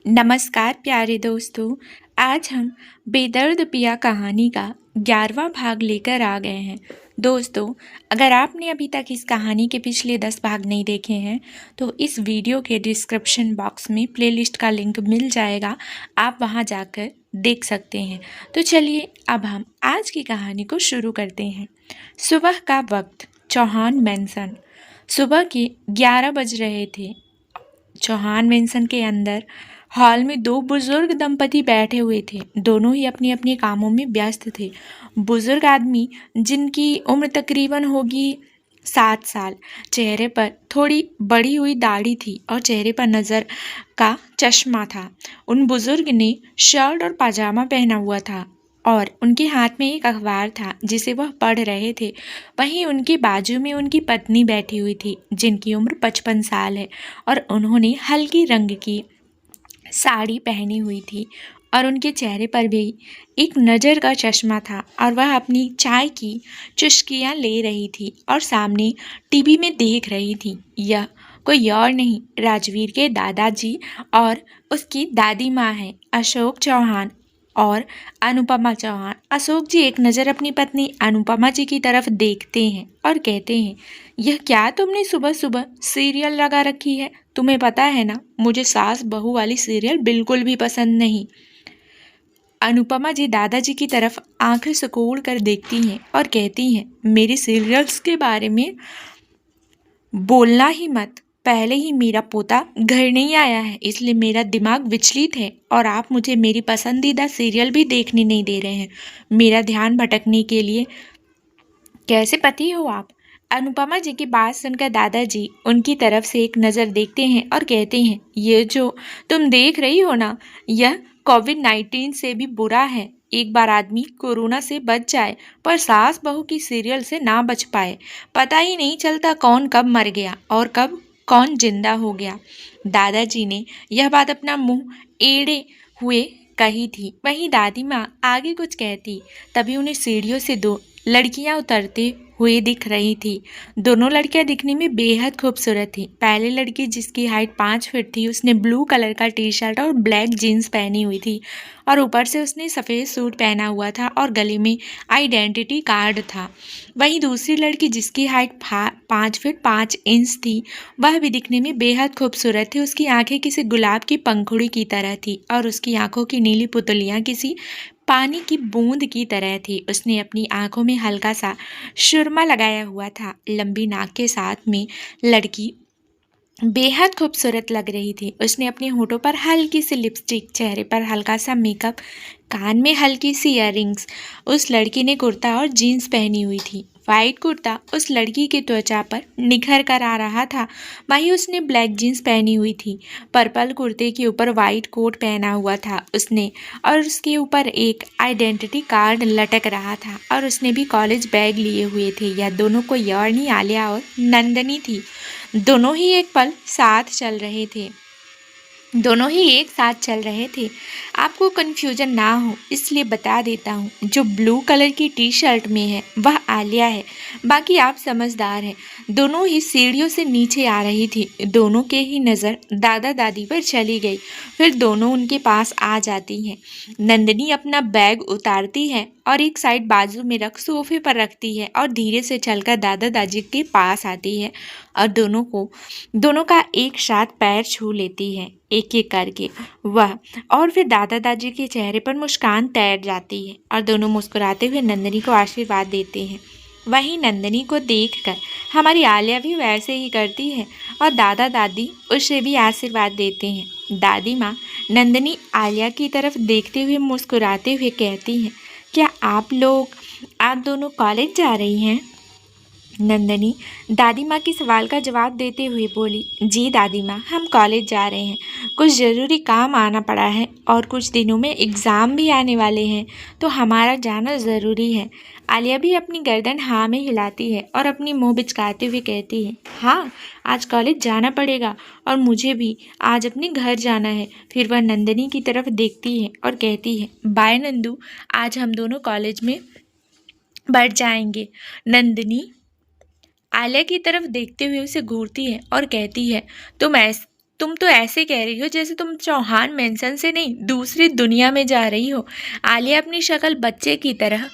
नमस्कार प्यारे दोस्तों। आज हम बेदर्द पिया कहानी का 11वां भाग लेकर आ गए हैं। दोस्तों, अगर आपने अभी तक इस कहानी के पिछले 10 भाग नहीं देखे हैं तो इस वीडियो के डिस्क्रिप्शन बॉक्स में प्लेलिस्ट का लिंक मिल जाएगा, आप वहां जाकर देख सकते हैं। तो चलिए अब हम आज की कहानी को शुरू करते हैं। सुबह का वक्त, चौहान मैंसन। सुबह के 11 बज रहे थे। चौहान मैंसन के अंदर हॉल में दो बुजुर्ग दंपति बैठे हुए थे। दोनों ही अपने अपने कामों में व्यस्त थे। बुजुर्ग आदमी, जिनकी उम्र तकरीबन होगी 7 साल, चेहरे पर थोड़ी बड़ी हुई दाढ़ी थी और चेहरे पर नज़र का चश्मा था। उन बुजुर्ग ने शर्ट और पाजामा पहना हुआ था और उनके हाथ में एक अखबार था जिसे वह पढ़ रहे थे। वहीं उनके बाजू में उनकी पत्नी बैठी हुई थी, जिनकी उम्र 55 साल है और उन्होंने हल्की रंग की साड़ी पहनी हुई थी और उनके चेहरे पर भी एक नज़र का चश्मा था और वह अपनी चाय की चुस्कियाँ ले रही थी और सामने टीवी में देख रही थी। यह कोई और नहीं, राजवीर के दादाजी और उसकी दादी माँ है, अशोक चौहान और अनुपमा चौहान। अशोक जी एक नज़र अपनी पत्नी अनुपमा जी की तरफ देखते हैं और कहते हैं, यह क्या तुमने सुबह सुबह सीरियल लगा रखी है? तुम्हें पता है ना, मुझे सास बहू वाली सीरियल बिल्कुल भी पसंद नहीं। अनुपमा जी दादाजी की तरफ आंखें सिकोड़ कर देखती हैं और कहती हैं, मेरी सीरियल्स के बारे में बोलना ही मत। पहले ही मेरा पोता घर नहीं आया है, इसलिए मेरा दिमाग विचलित है और आप मुझे मेरी पसंदीदा सीरियल भी देखने नहीं दे रहे हैं। मेरा ध्यान भटकने के लिए कैसे पति हो आप? अनुपमा जी की बात सुनकर दादाजी उनकी तरफ से एक नज़र देखते हैं और कहते हैं, ये जो तुम देख रही हो ना, यह कोविड-19 से भी बुरा है। एक बार आदमी कोरोना से बच जाए पर सास बहू की सीरियल से ना बच पाए। पता ही नहीं चलता कौन कब मर गया और कब कौन जिंदा हो गया। दादाजी ने यह बात अपना मुंह एड़े हुए कही थी। वहीं दादी माँ आगे कुछ कहती, तभी उन्हें सीढ़ियों से दो लड़कियां उतरते हुए दिख रही थी। दोनों लड़कियां दिखने में बेहद खूबसूरत थी। पहली लड़की, जिसकी हाइट 5 फीट थी, उसने ब्लू कलर का टी शर्ट और ब्लैक जीन्स पहनी हुई थी और ऊपर से उसने सफ़ेद सूट पहना हुआ था और गले में आइडेंटिटी कार्ड था। वहीं दूसरी लड़की, जिसकी हाइट 5 फीट 5 इंच थी, वह भी दिखने में बेहद खूबसूरत थी। उसकी आंखें किसी गुलाब की पंखुड़ी की तरह थी और उसकी आंखों की नीली पुतलियाँ किसी पानी की बूंद की तरह थी। उसने अपनी आंखों में हल्का सा सुरमा लगाया हुआ था। लंबी नाक के साथ में लड़की बेहद खूबसूरत लग रही थी। उसने अपने होठों पर हल्की सी लिपस्टिक, चेहरे पर हल्का सा मेकअप, कान में हल्की सी इयररिंग्स। उस लड़की ने कुर्ता और जीन्स पहनी हुई थी। वाइट कुर्ता उस लड़की की त्वचा पर निखर कर आ रहा था। वहीं उसने ब्लैक जीन्स पहनी हुई थी। पर्पल कुर्ते के ऊपर वाइट कोट पहना हुआ था उसने और उसके ऊपर एक आइडेंटिटी कार्ड लटक रहा था और उसने भी कॉलेज बैग लिए हुए थे। यह दोनों को यार्नी, आलिया और नंदनी थी। दोनों ही एक पल साथ चल रहे थे। दोनों ही एक साथ चल रहे थे। आपको कन्फ्यूजन ना हो इसलिए बता देता हूँ, जो ब्लू कलर की टी शर्ट में है वह आलिया है, बाकी आप समझदार हैं। दोनों ही सीढ़ियों से नीचे आ रही थी। दोनों के ही नज़र दादा दादी पर चली गई, फिर दोनों उनके पास आ जाती हैं। नंदनी अपना बैग उतारती है और एक साइड बाजू में रख सोफे पर रखती है और धीरे से चलकर दादा दादी के पास आती है और दोनों का एक साथ पैर छू लेती है, एक एक करके वह। और फिर दादा दादी के चेहरे पर मुस्कान तैर जाती है और दोनों मुस्कुराते हुए नंदनी को आशीर्वाद देते हैं। वहीं नंदनी को देखकर हमारी आलिया भी वैसे ही करती है और दादा दादी उसे भी आशीर्वाद देते हैं। दादी माँ नंदनी आलिया की तरफ देखते हुए मुस्कुराते हुए कहती हैं, क्या आप दोनों कॉलेज जा रही हैं? नंदनी दादी माँ के सवाल का जवाब देते हुए बोली, जी दादी माँ, हम कॉलेज जा रहे हैं। कुछ ज़रूरी काम आना पड़ा है और कुछ दिनों में एग्ज़ाम भी आने वाले हैं, तो हमारा जाना ज़रूरी है। आलिया भी अपनी गर्दन हाँ में हिलाती है और अपनी मुँह बिचकाते हुए कहती है, हाँ, आज कॉलेज जाना पड़ेगा और मुझे भी आज अपने घर जाना है। फिर वह नंदनी की तरफ देखती है और कहती है, बाय नंदू, आज हम दोनों कॉलेज में बढ़ जाएंगे। नंदनी आलिया की तरफ देखते हुए उसे घूरती है और कहती है, तुम तो ऐसे कह रही हो जैसे तुम चौहान मेंशन से नहीं दूसरी दुनिया में जा रही हो। आलिया अपनी शक्ल बच्चे की तरह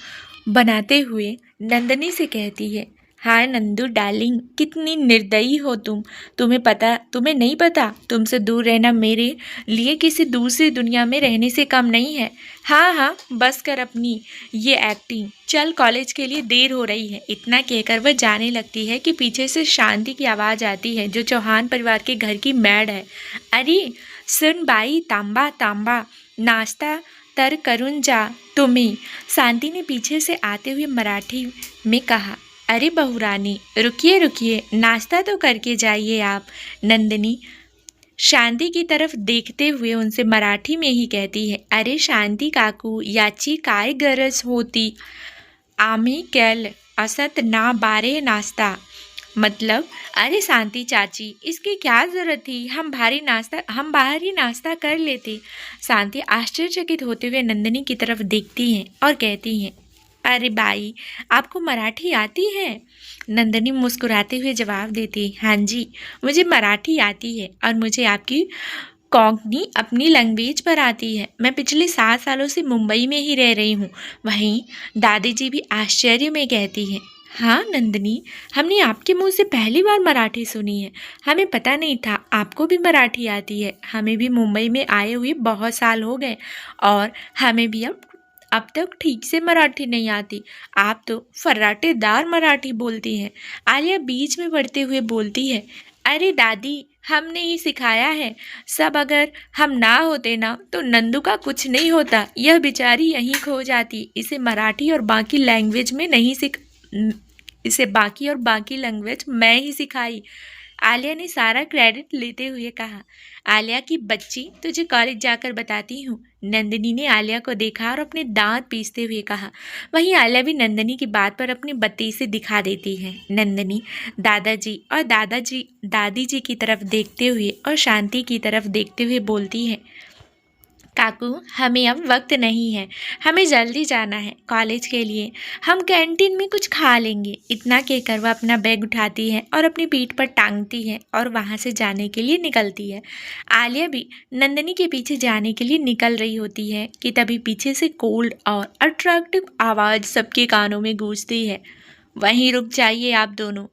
बनाते हुए नंदनी से कहती है, हाँ नंदू डार्लिंग, कितनी निर्दयी हो तुम। तुम्हें नहीं पता, तुमसे दूर रहना मेरे लिए किसी दूसरी दुनिया में रहने से कम नहीं है। हाँ हाँ, बस कर अपनी ये एक्टिंग, चल कॉलेज के लिए देर हो रही है। इतना कहकर वह जाने लगती है कि पीछे से शांति की आवाज़ आती है, जो चौहान परिवार के घर की मैड है। अरे सुन बाई, तांबा तांबा नाश्ता तर करुण जा तुम्हें, शांति ने पीछे से आते हुए मराठी में कहा। अरे बहुरानी, रुकिए रुकिए, नाश्ता तो करके जाइए आप। नंदिनी शांति की तरफ देखते हुए उनसे मराठी में ही कहती है, अरे शांति काकू, याची काय गरज होती, आम्ही केल असत ना बारे नाश्ता। मतलब, अरे शांति चाची, इसकी क्या ज़रूरत थी, हम बाहर ही नाश्ता कर लेते। शांति आश्चर्यचकित होते हुए नंदिनी की तरफ देखती हैं और कहती हैं, अरे बाई, आपको मराठी आती है? नंदिनी मुस्कुराते हुए जवाब देती, हाँ जी, मुझे मराठी आती है और मुझे आपकी कोंकणी अपनी लैंग्वेज पर आती है। मैं पिछले 7 सालों से मुंबई में ही रह रही हूँ। वहीं दादी जी भी आश्चर्य में कहती हैं, हाँ नंदिनी, हमने आपके मुंह से पहली बार मराठी सुनी है। हमें पता नहीं था आपको भी मराठी आती है। हमें भी मुंबई में आए हुए बहुत साल हो गए और हमें भी अब तक ठीक से मराठी नहीं आती। आप तो फर्राटेदार मराठी बोलती हैं। आलिया बीच में बढ़ते हुए बोलती है, अरे दादी, हमने ही सिखाया है सब। अगर हम ना होते ना तो नंदू का कुछ नहीं होता। यह बेचारी यहीं खो जाती। इसे मराठी और बाकी लैंग्वेज में नहीं इसे बाकी और बाकी लैंग्वेज मैं ही सिखाई। आलिया ने सारा क्रेडिट लेते हुए कहा। आलिया की बच्ची, तुझे कॉलेज जाकर बताती हूँ। नंदिनी ने आलिया को देखा और अपने दांत पीसते हुए कहा। वहीं आलिया भी नंदिनी की बात पर अपनी बत्ती से दिखा देती है। नंदिनी दादाजी और दादी जी की तरफ देखते हुए और शांति की तरफ देखते हुए बोलती है, काकू, हमें अब वक्त नहीं है, हमें जल्दी जाना है कॉलेज के लिए। हम कैंटीन में कुछ खा लेंगे। इतना कहकर वह अपना बैग उठाती है और अपनी पीठ पर टांगती है और वहाँ से जाने के लिए निकलती है। आलिया भी नंदिनी के पीछे जाने के लिए निकल रही होती है कि तभी पीछे से कोल्ड और अट्रैक्टिव आवाज़ सबके कानों में गूंजती है, वहीं रुक जाइए आप दोनों।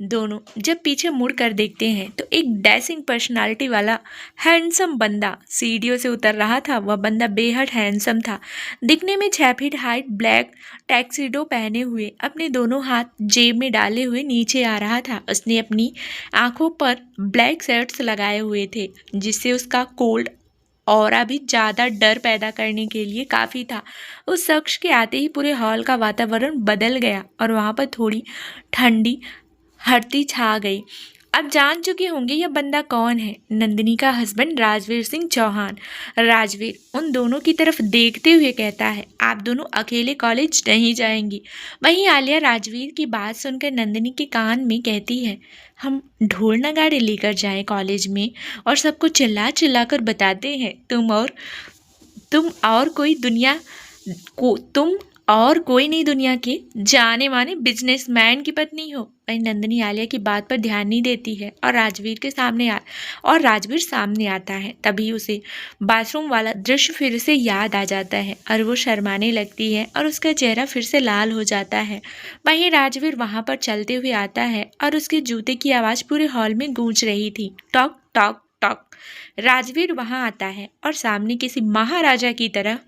जब पीछे मुड़ कर देखते हैं तो एक डैशिंग पर्सनालिटी वाला हैंडसम बंदा सीढ़ियों से उतर रहा था। वह बंदा बेहद हैंडसम था। दिखने में 6 फीट हाइट, ब्लैक टैक्सीडो पहने हुए, अपने दोनों हाथ जेब में डाले हुए नीचे आ रहा था। उसने अपनी आंखों पर ब्लैक शर्ट्स लगाए हुए थे, जिससे उसका कोल्ड ऑरा भी ज़्यादा डर पैदा करने के लिए काफ़ी था। उस शख्स के आते ही पूरे हॉल का वातावरण बदल गया और वहाँ पर थोड़ी ठंडी हरती छा गई। अब जान चुके होंगे यह बंदा कौन है। नंदिनी का हस्बैंड राजवीर सिंह चौहान। राजवीर उन दोनों की तरफ देखते हुए कहता है, आप दोनों अकेले कॉलेज नहीं जाएंगी। वहीं आलिया राजवीर की बात सुनकर नंदिनी के कान में कहती है, हम ढोल नगाड़े लेकर जाएं कॉलेज में और सबको चिल्ला चिल्ला कर बताते हैं तुम और कोई नहीं दुनिया के जाने माने बिजनेसमैन की पत्नी हो। वहीं नंदिनी आलिया की बात पर ध्यान नहीं देती है और राजवीर सामने आता है। तभी उसे बाथरूम वाला दृश्य फिर से याद आ जाता है और वो शर्माने लगती है और उसका चेहरा फिर से लाल हो जाता है। वहीं राजवीर वहाँ पर चलते हुए आता है और उसके जूते की आवाज़ पूरे हॉल में गूंज रही थी, टॉक टॉक टॉक। राजवीर वहाँ आता है और सामने किसी महाराजा की तरह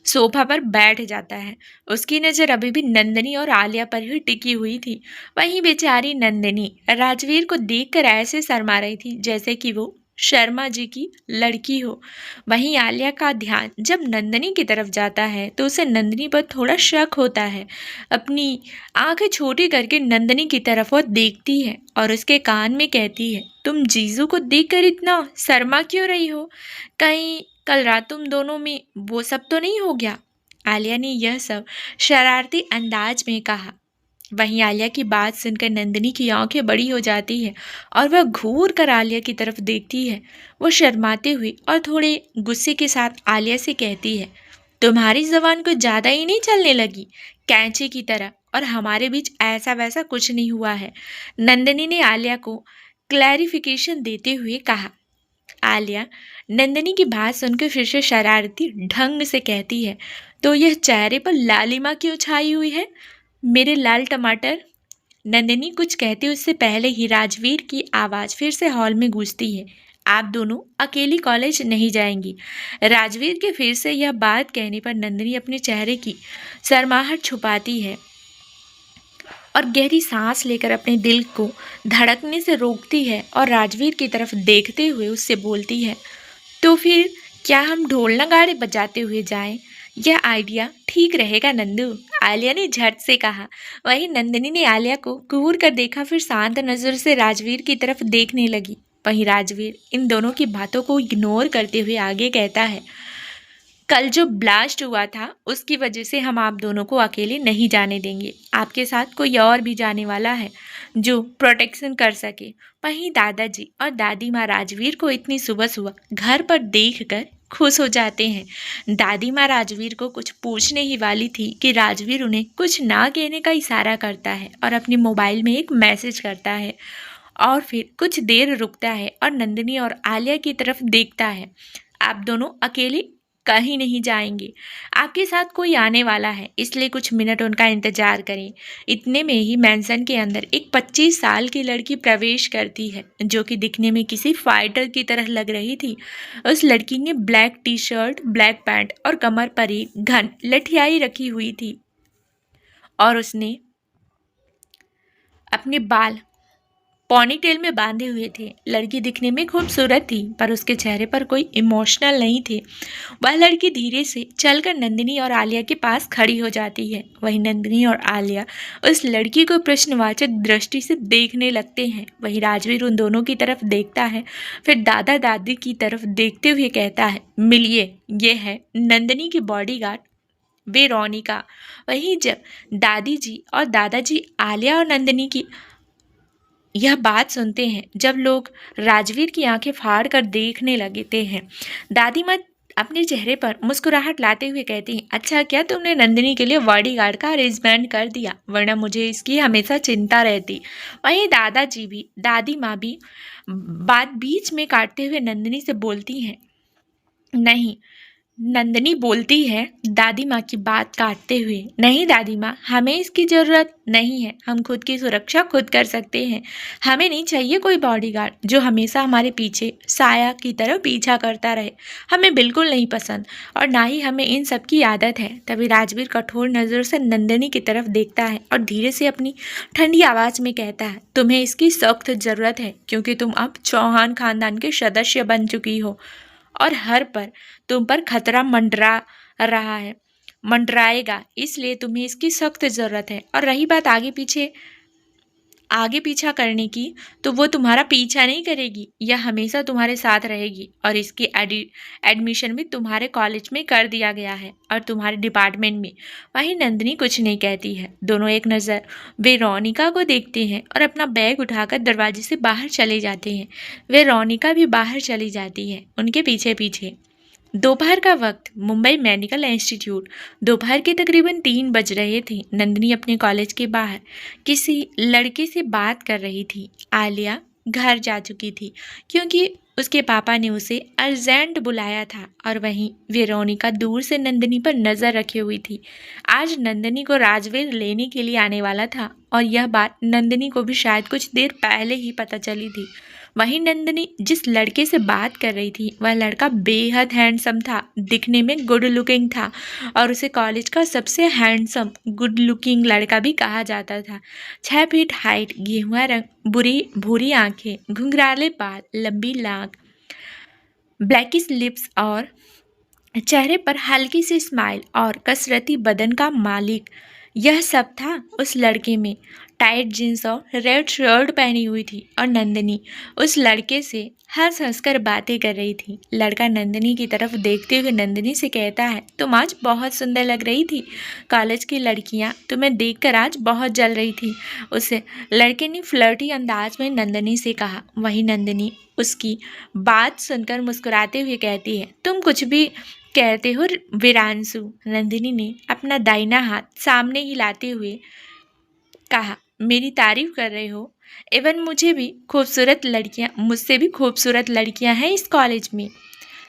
सोफा पर बैठ जाता है। उसकी नज़र अभी भी नंदिनी और आलिया पर ही टिकी हुई थी। वहीं बेचारी नंदिनी राजवीर को देखकर ऐसे शर्मा रही थी जैसे कि वो शर्मा जी की लड़की हो। वहीं आलिया का ध्यान जब नंदिनी की तरफ जाता है तो उसे नंदिनी पर थोड़ा शक होता है। अपनी आंखें छोटी करके नंदिनी की तरफ वो देखती है और उसके कान में कहती है, तुम जीजू को देखकर इतना शर्मा क्यों रही हो? कहीं कल रात तुम दोनों में वो सब तो नहीं हो गया? आलिया ने यह सब शरारती अंदाज में कहा। वहीं आलिया की बात सुनकर नंदिनी की आंखें बड़ी हो जाती है और वह घूर कर आलिया की तरफ देखती है। वो शर्माते हुए और थोड़े गुस्से के साथ आलिया से कहती है, तुम्हारी जबान को ज़्यादा ही नहीं चलने लगी कैंची की तरह? और हमारे बीच ऐसा वैसा कुछ नहीं हुआ है। नंदिनी ने आलिया को क्लैरिफिकेशन देते हुए कहा। आलिया नंदिनी की बात सुनकर फिर से शरारती ढंग से कहती है, तो यह चेहरे पर लालिमा क्यों छाई हुई है मेरे लाल टमाटर? नंदिनी कुछ कहती उससे पहले ही राजवीर की आवाज फिर से हॉल में गूंजती है। आप दोनों अकेली कॉलेज नहीं जाएंगी। राजवीर के फिर से यह बात कहने पर नंदिनी अपने चेहरे की शर्माहट छुपाती है और गहरी सांस लेकर अपने दिल को धड़कने से रोकती है और राजवीर की तरफ देखते हुए उससे बोलती है, तो फिर क्या हम ढोल नगाड़े बजाते हुए जाएं? यह आइडिया ठीक रहेगा नंदू, आलिया ने झट से कहा। वहीं नंदिनी ने आलिया को घूर कर देखा, फिर शांत नजर से राजवीर की तरफ देखने लगी। वहीं राजवीर इन दोनों की बातों को इग्नोर करते हुए आगे कहता है, कल जो ब्लास्ट हुआ था उसकी वजह से हम आप दोनों को अकेले नहीं जाने देंगे। आपके साथ कोई और भी जाने वाला है जो प्रोटेक्शन कर सके। वहीं दादाजी और दादी माँ राजवीर को इतनी सुबह सुबह घर पर देखकर खुश हो जाते हैं। दादी माँ राजवीर को कुछ पूछने ही वाली थी कि राजवीर उन्हें कुछ ना कहने का इशारा करता है और अपनी मोबाइल में एक मैसेज करता है और फिर कुछ देर रुकता है और नंदिनी और आलिया की तरफ देखता है। आप दोनों अकेले कहीं नहीं जाएंगे, आपके साथ कोई आने वाला है, इसलिए कुछ मिनट उनका इंतजार करें। इतने में ही मेंशन के अंदर एक 25 साल की लड़की प्रवेश करती है जो कि दिखने में किसी फाइटर की तरह लग रही थी। उस लड़की ने black T shirt, black pant और कमर पर एक घन लठियाई रखी हुई थी और उसने अपने बाल पॉनीटेल में बांधे हुए थे। लड़की दिखने में खूबसूरत थी पर उसके चेहरे पर कोई इमोशनल नहीं थे। वह लड़की धीरे से चलकर नंदिनी और आलिया के पास खड़ी हो जाती है। वहीं नंदिनी और आलिया उस लड़की को प्रश्नवाचक दृष्टि से देखने लगते हैं। वहीं राजवीर उन दोनों की तरफ देखता है, फिर दादा दादी की तरफ देखते हुए कहता है, मिलिए, ये है नंदिनी की बॉडीगार्ड वेरोनिका। वहीं जब दादी जी और दादाजी आलिया और नंदिनी की यह बात सुनते हैं, जब लोग राजवीर की आंखें फाड़ कर देखने लगते हैं, दादी माँ अपने चेहरे पर मुस्कुराहट लाते हुए कहती हैं, अच्छा क्या तुमने नंदिनी के लिए बॉडीगार्ड का अरेंजमेंट कर दिया, वरना मुझे इसकी हमेशा चिंता रहती। वहीं दादाजी भी दादी माँ भी बात बीच में काटते हुए नंदिनी से बोलती हैं, नहीं, नंदिनी बोलती है दादी माँ की बात काटते हुए, नहीं दादी माँ, हमें इसकी ज़रूरत नहीं है, हम खुद की सुरक्षा खुद कर सकते हैं। हमें नहीं चाहिए कोई बॉडीगार्ड जो हमेशा हमारे पीछे साया की तरह पीछा करता रहे, हमें बिल्कुल नहीं पसंद और ना ही हमें इन सब की आदत है। तभी राजवीर कठोर नज़र से नंदिनी की तरफ देखता है और धीरे से अपनी ठंडी आवाज़ में कहता है, तुम्हें इसकी सख्त ज़रूरत है क्योंकि तुम अब चौहान खानदान के सदस्य बन चुकी हो और हर पर तुम पर खतरा मंडरा रहा है, मंडराएगा, इसलिए तुम्हें इसकी सख्त ज़रूरत है। और रही बात आगे पीछा करने की, तो वो तुम्हारा पीछा नहीं करेगी, यह हमेशा तुम्हारे साथ रहेगी और इसकी एडमिशन भी तुम्हारे कॉलेज में कर दिया गया है और तुम्हारे डिपार्टमेंट में। वहीं नंदिनी कुछ नहीं कहती है। दोनों एक नज़र वेरोनिका को देखते हैं और अपना बैग उठाकर दरवाजे से बाहर चले जाते हैं। वेरोनिका भी बाहर चली जाती है उनके पीछे पीछे। दोपहर का वक्त, मुंबई मेडिकल इंस्टीट्यूट। दोपहर के तकरीबन 3 बज रहे थे। नंदिनी अपने कॉलेज के बाहर किसी लड़के से बात कर रही थी। आलिया घर जा चुकी थी क्योंकि उसके पापा ने उसे अर्जेंट बुलाया था और वहीं वेरोनिका दूर से नंदिनी पर नज़र रखे हुई थी। आज नंदिनी को राजवीर लेने के लिए आने वाला था और यह बात नंदिनी को भी शायद कुछ देर पहले ही पता चली थी। वहीं नंदिनी जिस लड़के से बात कर रही थी वह लड़का बेहद हैंडसम था, दिखने में गुड लुकिंग था और उसे कॉलेज का सबसे हैंडसम गुड लुकिंग लड़का भी कहा जाता था। 6 फीट हाइट, गेहुआ रंग, भूरी आंखें, घुंघराले बाल, लंबी नाक, ब्लैकिश लिप्स और चेहरे पर हल्की सी स्माइल और कसरती बदन का मालिक, यह सब था उस लड़के में। टाइट जींस और रेड शर्ट पहनी हुई थी और नंदिनी उस लड़के से हंस हंस कर बातें कर रही थी। लड़का नंदिनी की तरफ देखते हुए नंदिनी से कहता है, तुम आज बहुत सुंदर लग रही थी, कॉलेज की लड़कियां तुम्हें देखकर आज बहुत जल रही थी। उस लड़के ने फ्लर्टी अंदाज में नंदिनी से कहा। वहीं नंदिनी उसकी बात सुनकर मुस्कुराते हुए कहती है, तुम कुछ भी कहते हो वीरांशु। नंदिनी ने अपना दाहिना हाथ सामने हिलाते हुए कहा, मेरी तारीफ कर रहे हो? इवन मुझसे भी खूबसूरत लड़कियां हैं इस कॉलेज में।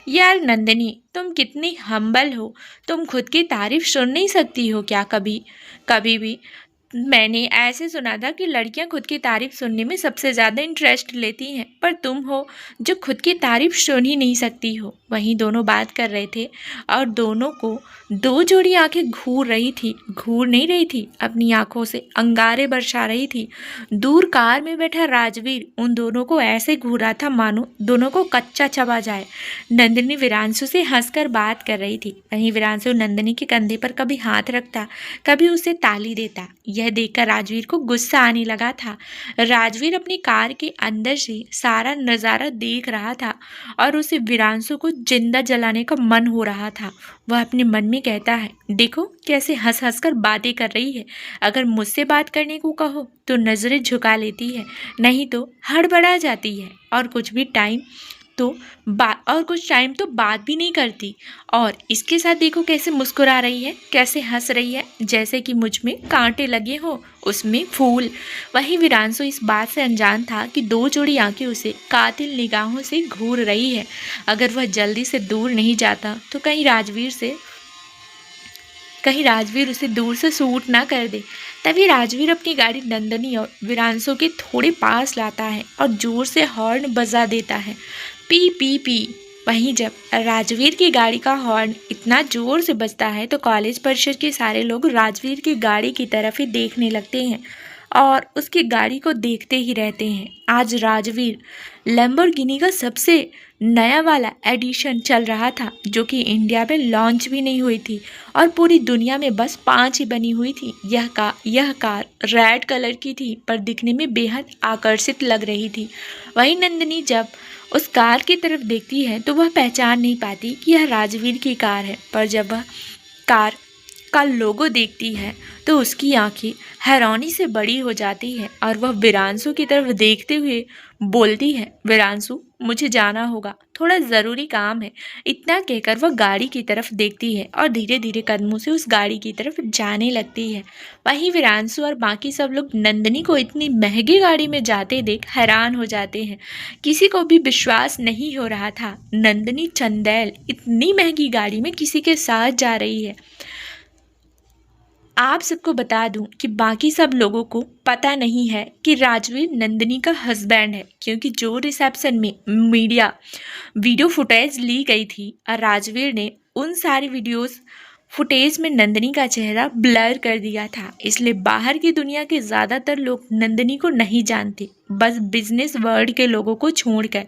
यार नंदिनी, तुम कितनी हम्बल हो। तुम खुद की तारीफ सुन नहीं सकती हो क्या कभी? कभी भी। मैंने ऐसे सुना था कि लड़कियां खुद की तारीफ सुनने में सबसे ज़्यादा इंटरेस्ट लेती हैं, पर तुम हो जो खुद की तारीफ सुन ही नहीं सकती हो। वहीं दोनों बात कर रहे थे और दोनों को दो जोड़ी आंखें घूर नहीं रही थी, अपनी आंखों से अंगारे बरसा रही थी। दूर कार में बैठा राजवीर उन दोनों को ऐसे घूरा था मानो दोनों को कच्चा चबा जाए। नंदिनी वीरांशु से हंसकर बात कर रही थी। वहीं वीरांशु नंदिनी के कंधे पर कभी हाथ रखता, कभी उसे ताली देता। यह देखकर राजवीर को गुस्सा आने लगा था। राजवीर अपनी कार के अंदर से सारा नज़ारा देख रहा था और उसे वीरांशु को जिंदा जलाने का मन हो रहा था। वह अपने मन में कहता है, देखो कैसे हंस हंस कर बातें कर रही है। अगर मुझसे बात करने को कहो तो नज़रें झुका लेती है, नहीं तो हड़बड़ा जाती है और कुछ टाइम तो बात भी नहीं करती। और इसके साथ देखो कैसे मुस्कुरा रही है, कैसे हंस रही है, जैसे कि मुझ में कांटे लगे हो उसमें फूल। वहीं वीरांशु इस बात से अनजान था कि दो जोड़ी आंखें उसे कातिल निगाहों से घूर रही है। अगर वह जल्दी से दूर नहीं जाता तो कहीं राजवीर उसे दूर से शूट ना कर दे। तभी राजवीर अपनी गाड़ी नंदिनी और वीरांशु के थोड़े पास लाता है और जोर से हॉर्न बजा देता है, पी पी पी। वहीं जब राजवीर की गाड़ी का हॉर्न इतना जोर से बजता है तो कॉलेज परिसर के सारे लोग राजवीर की गाड़ी की तरफ ही देखने लगते हैं और उसकी गाड़ी को देखते ही रहते हैं। आज राजवीर लैम्बोर्गिनी का सबसे नया वाला एडिशन चल रहा था, जो कि इंडिया में लॉन्च भी नहीं हुई थी और पूरी दुनिया में बस 5 ही बनी हुई थी। यह कार रेड कलर की थी पर दिखने में बेहद आकर्षित लग रही थी। वहीं नंदिनी जब उस कार की तरफ देखती है तो वह पहचान नहीं पाती कि यह राजवीर की कार है, पर जब वह कार का लोगो देखती है तो उसकी आंखें हैरानी से बड़ी हो जाती है और वह वीरांशु की तरफ देखते हुए बोलती है, वीरांशु मुझे जाना होगा, थोड़ा ज़रूरी काम है। इतना कहकर वह गाड़ी की तरफ देखती है और धीरे धीरे कदमों से उस गाड़ी की तरफ जाने लगती है। वहीं वीरांशु और बाकी सब लोग नंदिनी को इतनी महंगी गाड़ी में जाते देख हैरान हो जाते हैं। किसी को भी विश्वास नहीं हो रहा था नंदिनी चंदेल इतनी महंगी गाड़ी में किसी के साथ जा रही है। आप सबको बता दूं कि बाकी सब लोगों को पता नहीं है कि राजवीर नंदिनी का हस्बैंड है, क्योंकि जो रिसेप्शन में वीडियो फुटेज ली गई थी और राजवीर ने उन सारी फुटेज में नंदिनी का चेहरा ब्लर कर दिया था, इसलिए बाहर की दुनिया के ज़्यादातर लोग नंदिनी को नहीं जानते, बस बिजनेस वर्ल्ड के लोगों को छोड़कर।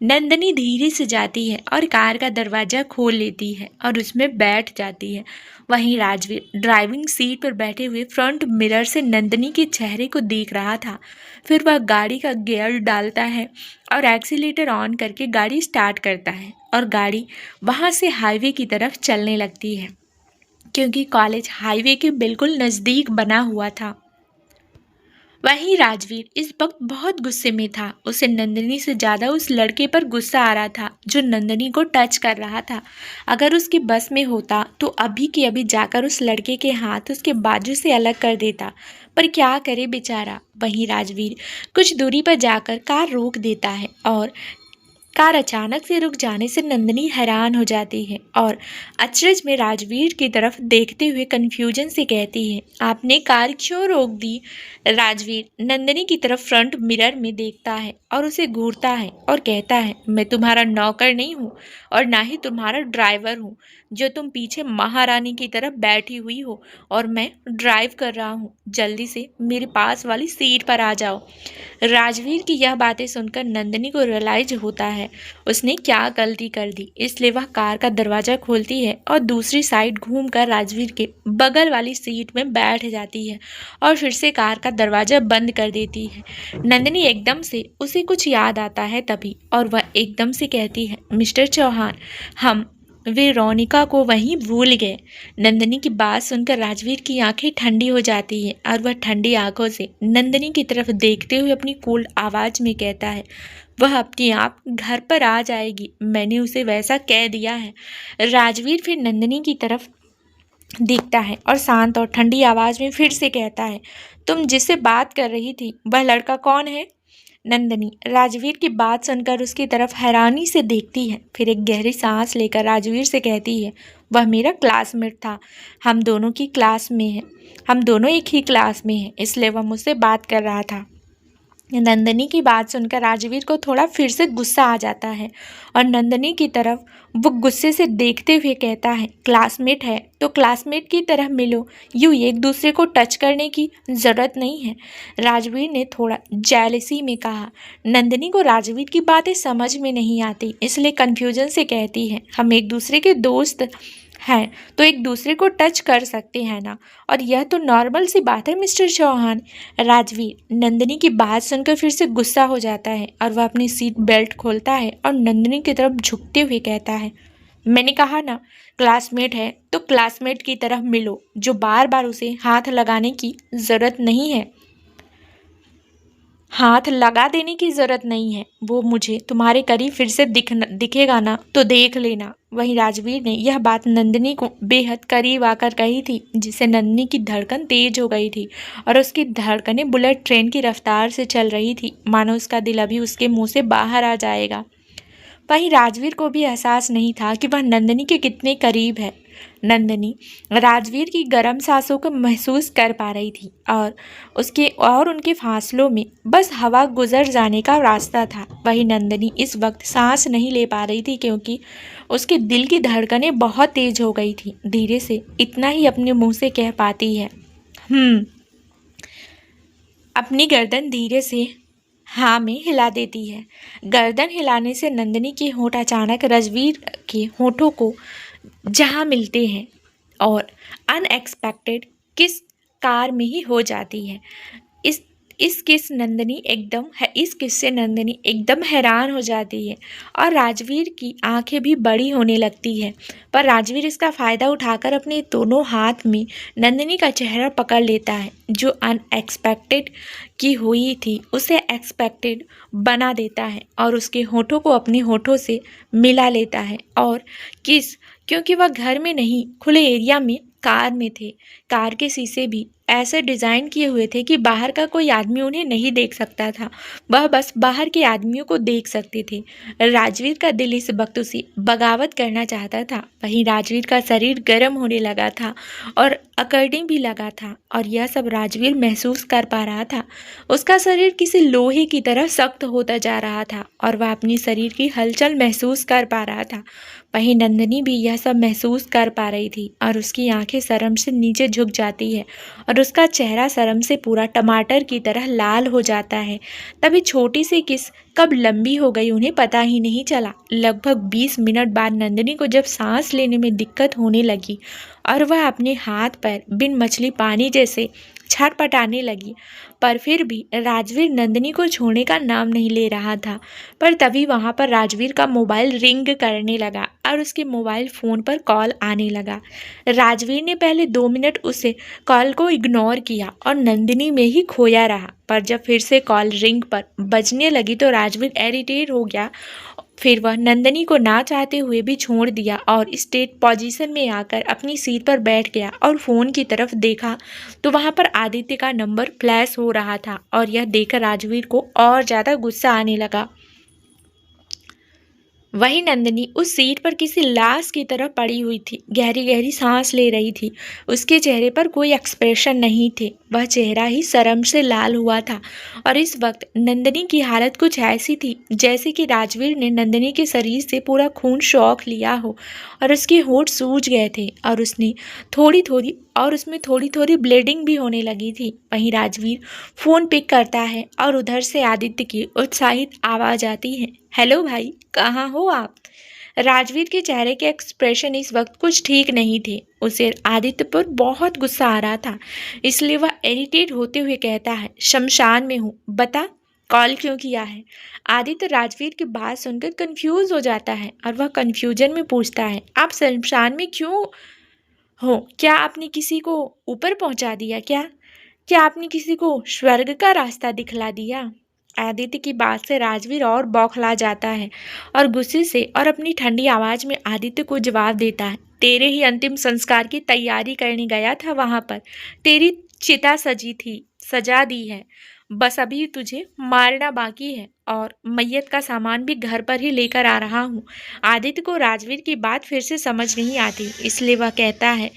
नंदिनी धीरे से जाती है और कार का दरवाज़ा खोल लेती है और उसमें बैठ जाती है। वहीं राजवीर ड्राइविंग सीट पर बैठे हुए फ्रंट मिरर से नंदिनी के चेहरे को देख रहा था। फिर वह गाड़ी का गियर डालता है और एक्सीलेटर ऑन करके गाड़ी स्टार्ट करता है और गाड़ी वहाँ से हाईवे की तरफ चलने लगती है, क्योंकि कॉलेज हाईवे के बिल्कुल नज़दीक बना हुआ था। वहीं राजवीर इस वक्त बहुत गुस्से में था। उसे नंदिनी से ज़्यादा उस लड़के पर गुस्सा आ रहा था जो नंदिनी को टच कर रहा था। अगर उसकी बस में होता तो अभी के अभी जाकर उस लड़के के हाथ उसके बाजू से अलग कर देता, पर क्या करे बेचारा। वहीं राजवीर कुछ दूरी पर जाकर कार रोक देता है और कार अचानक से रुक जाने से नंदिनी हैरान हो जाती है और अचरज में राजवीर की तरफ देखते हुए कन्फ्यूजन से कहती है, आपने कार क्यों रोक दी? राजवीर नंदिनी की तरफ फ्रंट मिरर में देखता है और उसे घूरता है और कहता है, मैं तुम्हारा नौकर नहीं हूँ और ना ही तुम्हारा ड्राइवर हूँ जो तुम पीछे महारानी की तरफ बैठी हुई हो और मैं ड्राइव कर रहा हूँ। जल्दी से मेरे पास वाली सीट पर आ जाओ। राजवीर की यह बातें सुनकर नंदिनी को रियलाइज होता है उसने क्या गलती कर दी, इसलिए वह कार का दरवाज़ा खोलती है और दूसरी साइड घूमकर राजवीर के बगल वाली सीट में बैठ जाती है और फिर से कार का दरवाज़ा बंद कर देती है। नंदिनी एकदम से उसे कुछ याद आता है तभी, और वह एकदम से कहती है, मिस्टर चौहान, हम वेरोनिका को वहीं भूल गए। नंदिनी की बात सुनकर राजवीर की आंखें ठंडी हो जाती हैं और वह ठंडी आंखों से नंदिनी की तरफ देखते हुए अपनी कोल्ड आवाज़ में कहता है, वह अपने आप घर पर आ जाएगी, मैंने उसे वैसा कह दिया है। राजवीर फिर नंदिनी की तरफ देखता है और शांत और ठंडी आवाज में फिर से कहता है, तुम जिससे बात कर रही थी वह लड़का कौन है? नंदनी राजवीर की बात सुनकर उसकी तरफ हैरानी से देखती है, फिर एक गहरी सांस लेकर राजवीर से कहती है, वह मेरा क्लासमेट था। हम दोनों की क्लास में है हम दोनों एक ही क्लास में हैं, इसलिए वह मुझसे बात कर रहा था। नंदनी की बात सुनकर राजवीर को थोड़ा फिर से गुस्सा आ जाता है और नंदनी की तरफ वो गुस्से से देखते हुए कहता है, क्लासमेट है तो क्लासमेट की तरह मिलो, यूँ एक दूसरे को टच करने की ज़रूरत नहीं है। राजवीर ने थोड़ा जेलसी में कहा। नंदनी को राजवीर की बातें समझ में नहीं आती, इसलिए कन्फ्यूजन से कहती है, हम एक दूसरे के दोस्त हैं तो एक दूसरे को टच कर सकते हैं ना, और यह तो नॉर्मल सी बात है मिस्टर चौहान। राजवीर नंदिनी की बात सुनकर फिर से गुस्सा हो जाता है और वह अपनी सीट बेल्ट खोलता है और नंदिनी की तरफ झुकते हुए कहता है, मैंने कहा ना, क्लासमेट है तो क्लासमेट की तरह मिलो, जो बार बार उसे हाथ लगाने की ज़रूरत नहीं है, हाथ लगा देने की ज़रूरत नहीं है। वो मुझे तुम्हारे करीब फिर से दिखेगा ना तो देख लेना। वहीं राजवीर ने यह बात नंदिनी को बेहद करीब आकर कही थी, जिससे नंदिनी की धड़कन तेज हो गई थी और उसकी धड़कनें बुलेट ट्रेन की रफ्तार से चल रही थी, मानो उसका दिल अभी उसके मुंह से बाहर आ जाएगा। वहीं राजवीर को भी एहसास नहीं था कि वह नंदिनी के कितने करीब है। नंदिनी राजवीर की गर्म सांसों को महसूस कर पा रही थी और उनके फासलों में बस हवा गुजर जाने का रास्ता था। वहीं नंदिनी इस वक्त सांस नहीं ले पा रही थी, क्योंकि उसके दिल की धड़कनें बहुत तेज हो गई थी। धीरे से इतना ही अपने मुंह से कह पाती है, अपनी गर्दन धीरे से हाँ में हिला देती है। गर्दन हिलाने से नंदिनी के होंठ अचानक राजवीर के होठों को जहाँ मिलते हैं और अनएक्सपेक्टेड किस कार में ही हो जाती है। इस इस किस से नंदिनी एकदम हैरान हो जाती है और राजवीर की आंखें भी बड़ी होने लगती है। पर राजवीर इसका फ़ायदा उठाकर अपने दोनों हाथ में नंदिनी का चेहरा पकड़ लेता है। जो अनएक्सपेक्टेड की हुई थी उसे एक्सपेक्टेड बना देता है और उसके होठों को अपने होठों से मिला लेता है और क्योंकि वह घर में नहीं, खुले एरिया में कार में थे। कार के शीशे भी ऐसे डिज़ाइन किए हुए थे कि बाहर का कोई आदमी उन्हें नहीं देख सकता था, वह बस बाहर के आदमियों को देख सकते थे। राजवीर का दिल इस वक्त उसे बगावत करना चाहता था। वहीं राजवीर का शरीर गर्म होने लगा था और अकड़ने भी लगा था, और यह सब राजवीर महसूस कर पा रहा था। उसका शरीर किसी लोहे की तरह सख्त होता जा रहा था और वह अपनी शरीर की हलचल महसूस कर पा रहा था। वहीं नंदिनी भी यह सब महसूस कर पा रही थी और उसकी आंखें शर्म से नीचे झुक जाती है और उसका चेहरा शर्म से पूरा टमाटर की तरह लाल हो जाता है। तभी छोटी सी किस कब लंबी हो गई उन्हें पता ही नहीं चला। लगभग 20 मिनट बाद नंदिनी को जब सांस लेने में दिक्कत होने लगी और वह अपने हाथ पैर बिन मछली पानी जैसे छटपटाने लगी, पर फिर भी राजवीर नंदिनी को छोड़ने का नाम नहीं ले रहा था। पर तभी वहाँ पर राजवीर का मोबाइल रिंग करने लगा और उसके मोबाइल फ़ोन पर कॉल आने लगा। राजवीर ने पहले 2 मिनट उसे कॉल को इग्नोर किया और नंदिनी में ही खोया रहा, पर जब फिर से कॉल रिंग पर बजने लगी तो राजवीर इरिटेट हो गया। फिर वह नंदिनी को ना चाहते हुए भी छोड़ दिया और स्टेट पोजीशन में आकर अपनी सीट पर बैठ गया और फ़ोन की तरफ देखा तो वहाँ पर आदित्य का नंबर फ्लैश हो रहा था और यह देखकर राजवीर को और ज़्यादा गुस्सा आने लगा। वही नंदिनी उस सीट पर किसी लाश की तरह पड़ी हुई थी, गहरी गहरी सांस ले रही थी। उसके चेहरे पर कोई एक्सप्रेशन नहीं थे, वह चेहरा ही शर्म से लाल हुआ था। और इस वक्त नंदिनी की हालत कुछ ऐसी थी जैसे कि राजवीर ने नंदिनी के शरीर से पूरा खून शौक लिया हो और उसके होंठ सूज गए थे और उसमें थोड़ी थोड़ी ब्लीडिंग भी होने लगी थी। वहीं राजवीर फ़ोन पिक करता है और उधर से आदित्य की उत्साहित आवाज़ आती है, हेलो भाई, कहाँ हो आप? राजवीर के चेहरे के एक्सप्रेशन इस वक्त कुछ ठीक नहीं थे। उसे आदित्य पर बहुत गुस्सा आ रहा था, इसलिए वह इरिटेट होते हुए कहता है, शमशान में हूँ, बता कॉल क्यों किया है? आदित्य राजवीर की बात सुनकर कंफ्यूज हो जाता है और वह कंफ्यूजन में पूछता है, आप शमशान में क्यों हो? क्या आपने किसी को ऊपर पहुंचा दिया? क्या क्या आपने किसी को स्वर्ग का रास्ता दिखला दिया? आदित्य की बात से राजवीर और बौखला जाता है और गुस्से से और अपनी ठंडी आवाज में आदित्य को जवाब देता है, तेरे ही अंतिम संस्कार की तैयारी करने गया था वहां पर। तेरी चिता सजी थी, सजा दी है, बस अभी तुझे मारना बाकी है और मैयत का सामान भी घर पर ही लेकर आ रहा हूँ। आदित्य को राजवीर की बात फिर से समझ नहीं आती, इसलिए वह कहता है,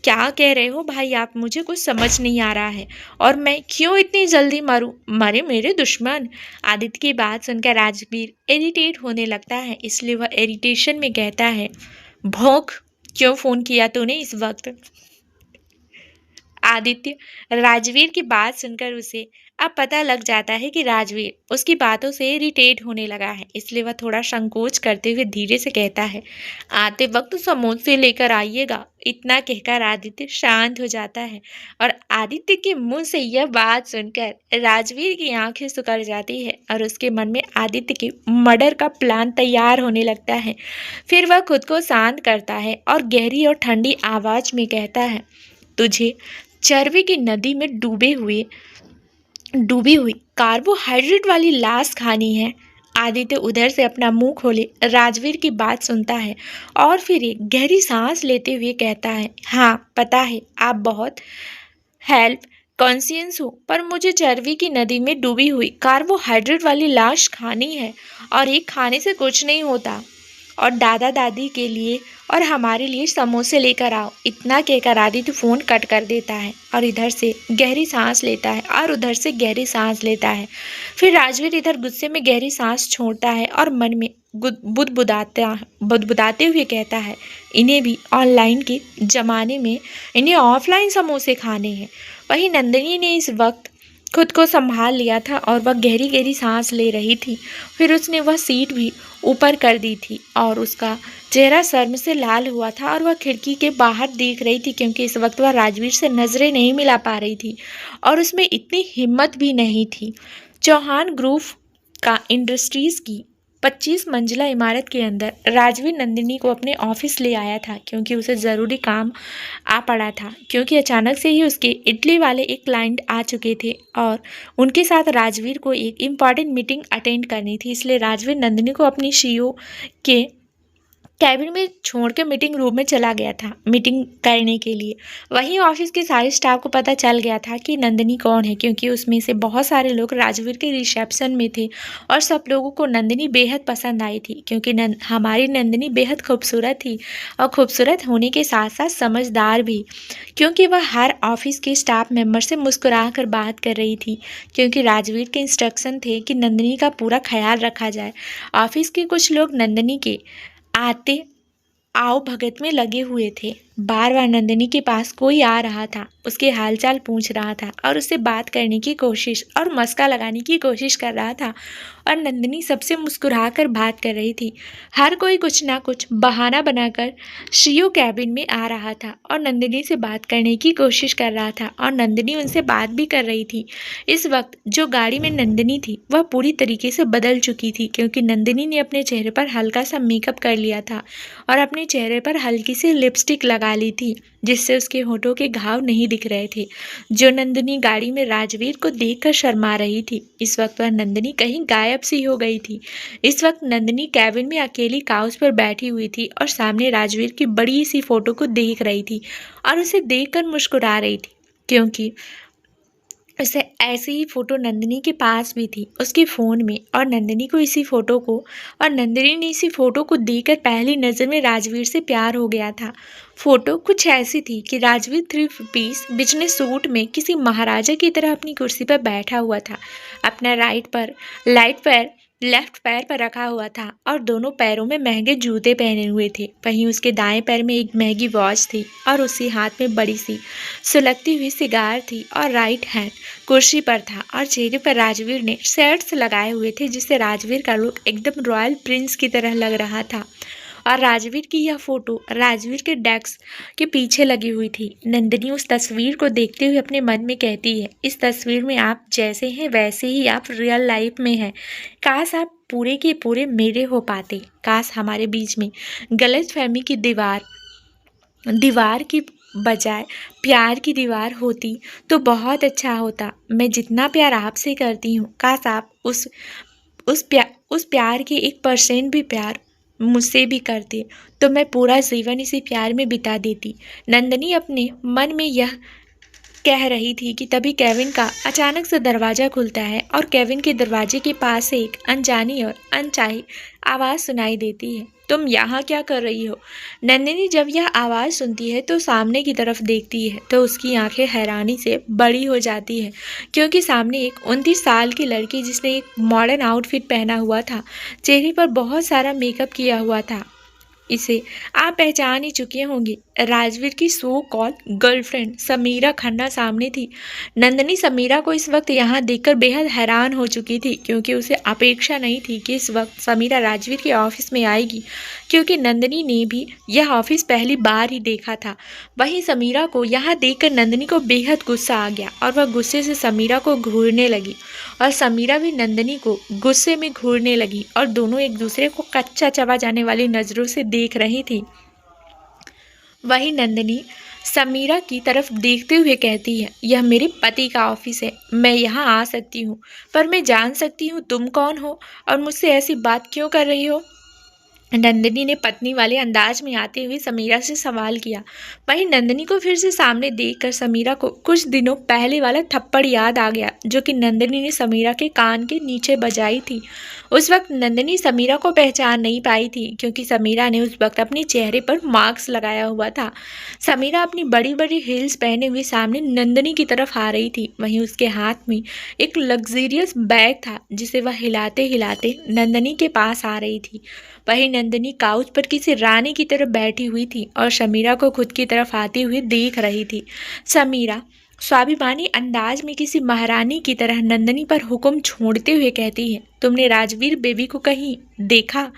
क्या कह रहे हो भाई आप, मुझे कुछ समझ नहीं आ रहा है और मैं क्यों इतनी जल्दी मरूं? मरे मेरे दुश्मन। आदित्य की बात सुनकर राजवीर इरिटेट होने लगता है, इसलिए वह इरिटेशन में कहता है, भौंक, क्यों फोन किया तूने इस वक्त? आदित्य राजवीर की बात सुनकर उसे अब पता लग जाता है कि राजवीर उसकी बातों से इरिटेट होने लगा है, इसलिए वह थोड़ा संकोच करते हुए धीरे से कहता है, आते वक्त समोसे लेकर आइएगा। इतना कहकर आदित्य शांत हो जाता है और आदित्य के मुंह से यह बात सुनकर राजवीर की आंखें सिकुड़ जाती है और उसके मन में आदित्य के मर्डर का प्लान तैयार होने लगता है। फिर वह खुद को शांत करता है और गहरी और ठंडी आवाज में कहता है, तुझे चरवे की नदी में डूबी हुई कार्बोहाइड्रेट वाली लाश खानी है। आदित्य उधर से अपना मुंह खोले राजवीर की बात सुनता है और फिर एक गहरी सांस लेते हुए कहता है, हाँ पता है आप बहुत हेल्प कॉन्शियस हो, पर मुझे चर्बी की नदी में डूबी हुई कार्बोहाइड्रेट वाली लाश खानी है और एक खाने से कुछ नहीं होता। और दादा दादी के लिए और हमारे लिए समोसे लेकर आओ। इतना कहकर आदित्य फोन कट कर देता है और इधर से गहरी सांस लेता है और उधर से गहरी सांस लेता है। फिर राजवीर इधर गुस्से में गहरी सांस छोड़ता है और मन में बुदबुदाते हुए कहता है, इन्हें भी ऑनलाइन के ज़माने में इन्हें ऑफलाइन समोसे खाने हैं। वहीं नंदिनी ने इस वक्त खुद को संभाल लिया था और वह गहरी गहरी सांस ले रही थी। फिर उसने वह सीट भी ऊपर कर दी थी और उसका चेहरा शर्म से लाल हुआ था और वह खिड़की के बाहर देख रही थी, क्योंकि इस वक्त वह राजवीर से नजरें नहीं मिला पा रही थी और उसमें इतनी हिम्मत भी नहीं थी। चौहान ग्रुप का इंडस्ट्रीज की 25 मंजिला इमारत के अंदर राजवीर नंदिनी को अपने ऑफिस ले आया था, क्योंकि उसे ज़रूरी काम आ पड़ा था, क्योंकि अचानक से ही उसके इटली वाले एक क्लाइंट आ चुके थे और उनके साथ राजवीर को एक इम्पॉर्टेंट मीटिंग अटेंड करनी थी। इसलिए राजवीर नंदिनी को अपनी सीईओ के कैबिन में छोड़ के मीटिंग रूम में चला गया था मीटिंग करने के लिए। वहीं ऑफिस के सारे स्टाफ को पता चल गया था कि नंदिनी कौन है, क्योंकि उसमें से बहुत सारे लोग राजवीर के रिसेप्शन में थे और सब लोगों को नंदिनी बेहद पसंद आई थी, क्योंकि हमारी नंदिनी बेहद खूबसूरत थी और खूबसूरत होने के साथ साथ समझदार भी, क्योंकि वह हर ऑफिस के स्टाफ मेंबर से मुस्कुरा कर बात कर रही थी, क्योंकि राजवीर के इंस्ट्रक्शन थे कि नंदिनी का पूरा ख्याल रखा जाए। ऑफिस के कुछ लोग नंदिनी के आते आओ भगत में लगे हुए थे। बार बार नंदिनी के पास कोई आ रहा था, उसके हालचाल पूछ रहा था और उससे बात करने की कोशिश और मस्का लगाने की कोशिश कर रहा था और नंदिनी सबसे मुस्कुरा कर बात कर रही थी। हर कोई कुछ ना कुछ बहाना बनाकर सीईओ कैबिन में आ रहा था और नंदिनी से बात करने की कोशिश कर रहा था और नंदिनी उनसे बात भी कर रही थी। इस वक्त जो गाड़ी में नंदिनी थी वह पूरी तरीके से बदल चुकी थी, क्योंकि नंदिनी ने अपने चेहरे पर हल्का सा मेकअप कर लिया था और अपने चेहरे पर हल्की सी लिपस्टिक लगा ली थी, जिससे उसके होठों के घाव नहीं दिख रहे थे। जो नंदिनी गाड़ी में राजवीर को देखकर शर्मा रही थी, इस वक्त वह नंदिनी कहीं गायब सी हो गई थी। इस वक्त नंदिनी कैबिन में अकेली काउच पर बैठी हुई थी और सामने राजवीर की बड़ी सी फोटो को देख रही थी और उसे देखकर मुस्कुरा रही थी, क्योंकि उसे ऐसी ही फोटो नंदिनी के पास भी थी उसके फ़ोन में और नंदिनी ने इसी फोटो को देखकर पहली नज़र में राजवीर से प्यार हो गया था। फोटो कुछ ऐसी थी कि राजवीर 3 पीस बिजनेस सूट में किसी महाराजा की तरह अपनी कुर्सी पर बैठा हुआ था, अपना लेफ्ट पैर पर रखा हुआ था और दोनों पैरों में महंगे जूते पहने हुए थे। वहीं उसके दाएं पैर में एक महंगी वॉच थी और उसी हाथ में बड़ी सी सुलगती हुई सिगार थी और राइट हैंड कुर्सी पर था और चेहरे पर राजवीर ने शेड्स लगाए हुए थे, जिससे राजवीर का लुक एकदम रॉयल प्रिंस की तरह लग रहा था। और राजवीर की यह फोटो राजवीर के डेस्क के पीछे लगी हुई थी। नंदिनी उस तस्वीर को देखते हुए अपने मन में कहती है, इस तस्वीर में आप जैसे हैं वैसे ही आप रियल लाइफ में हैं। काश आप पूरे के पूरे मेरे हो पाते। काश हमारे बीच में गलतफहमी की दीवार की बजाय प्यार की दीवार होती तो बहुत अच्छा होता। मैं जितना प्यार आपसे करती हूँ, काश आप उस प्यार के 1% भी प्यार मुझसे भी करते तो मैं पूरा जीवन इसी प्यार में बिता देती। नंदनी अपने मन में यह कह रही थी कि तभी केविन का अचानक से दरवाजा खुलता है और केविन के दरवाजे के पास से एक अनजानी और अनचाही आवाज़ सुनाई देती है। तुम यहाँ क्या कर रही हो? नंदिनी जब यह आवाज़ सुनती है तो सामने की तरफ देखती है तो उसकी आंखें हैरानी से बड़ी हो जाती है, क्योंकि सामने एक 29 साल की लड़की जिसने एक मॉडर्न आउटफिट पहना हुआ था, चेहरे पर बहुत सारा मेकअप किया हुआ था, इसे आप पहचान ही चुके होंगे। राजवीर की सो कॉल गर्लफ्रेंड समीरा खन्ना सामने थी। नंदनी समीरा को इस वक्त यहाँ देखकर बेहद हैरान हो चुकी थी, क्योंकि उसे अपेक्षा नहीं थी कि इस वक्त समीरा राजवीर के ऑफिस में आएगी, क्योंकि नंदनी ने भी यह ऑफिस पहली बार ही देखा था। वहीं समीरा को यहाँ देखकर नंदनी को बेहद गुस्सा आ गया और वह गुस्से से समीरा को घूरने लगी और समीरा भी नंदनी को गुस्से में घूरने लगी और दोनों एक दूसरे को कच्चा चबा जाने वाली नज़रों से देख रही थी। वही नंदनी समीरा की तरफ देखते हुए कहती है, यह मेरे पति का ऑफिस है, मैं यहाँ आ सकती हूँ, पर मैं जान सकती हूँ तुम कौन हो और मुझसे ऐसी बात क्यों कर रही हो? नंदिनी ने पत्नी वाले अंदाज में आते हुए समीरा से सवाल किया। वहीं नंदिनी को फिर से सामने देखकर समीरा को कुछ दिनों पहले वाला थप्पड़ याद आ गया, जो कि नंदिनी ने समीरा के कान के नीचे बजाई थी। उस वक्त नंदिनी समीरा को पहचान नहीं पाई थी, क्योंकि समीरा ने उस वक्त अपने चेहरे पर मास्क लगाया हुआ था। समीरा अपनी बड़ी बड़ी हील्स पहने हुए सामने नंदिनी की तरफ आ रही थी। वहीं उसके हाथ में एक लग्जरियस बैग था, जिसे वह हिलाते हिलाते नंदिनी के पास आ रही थी। वहीं नंदिनी काउच पर किसी रानी की तरफ बैठी हुई थी और समीरा को खुद की तरफ आते हुए देख रही थी। समीरा स्वाभिमानी अंदाज में किसी महारानी की तरह नंदिनी पर हुक्म छोड़ते हुए कहती है, तुमने राजवीर बेबी को कहीं देखा?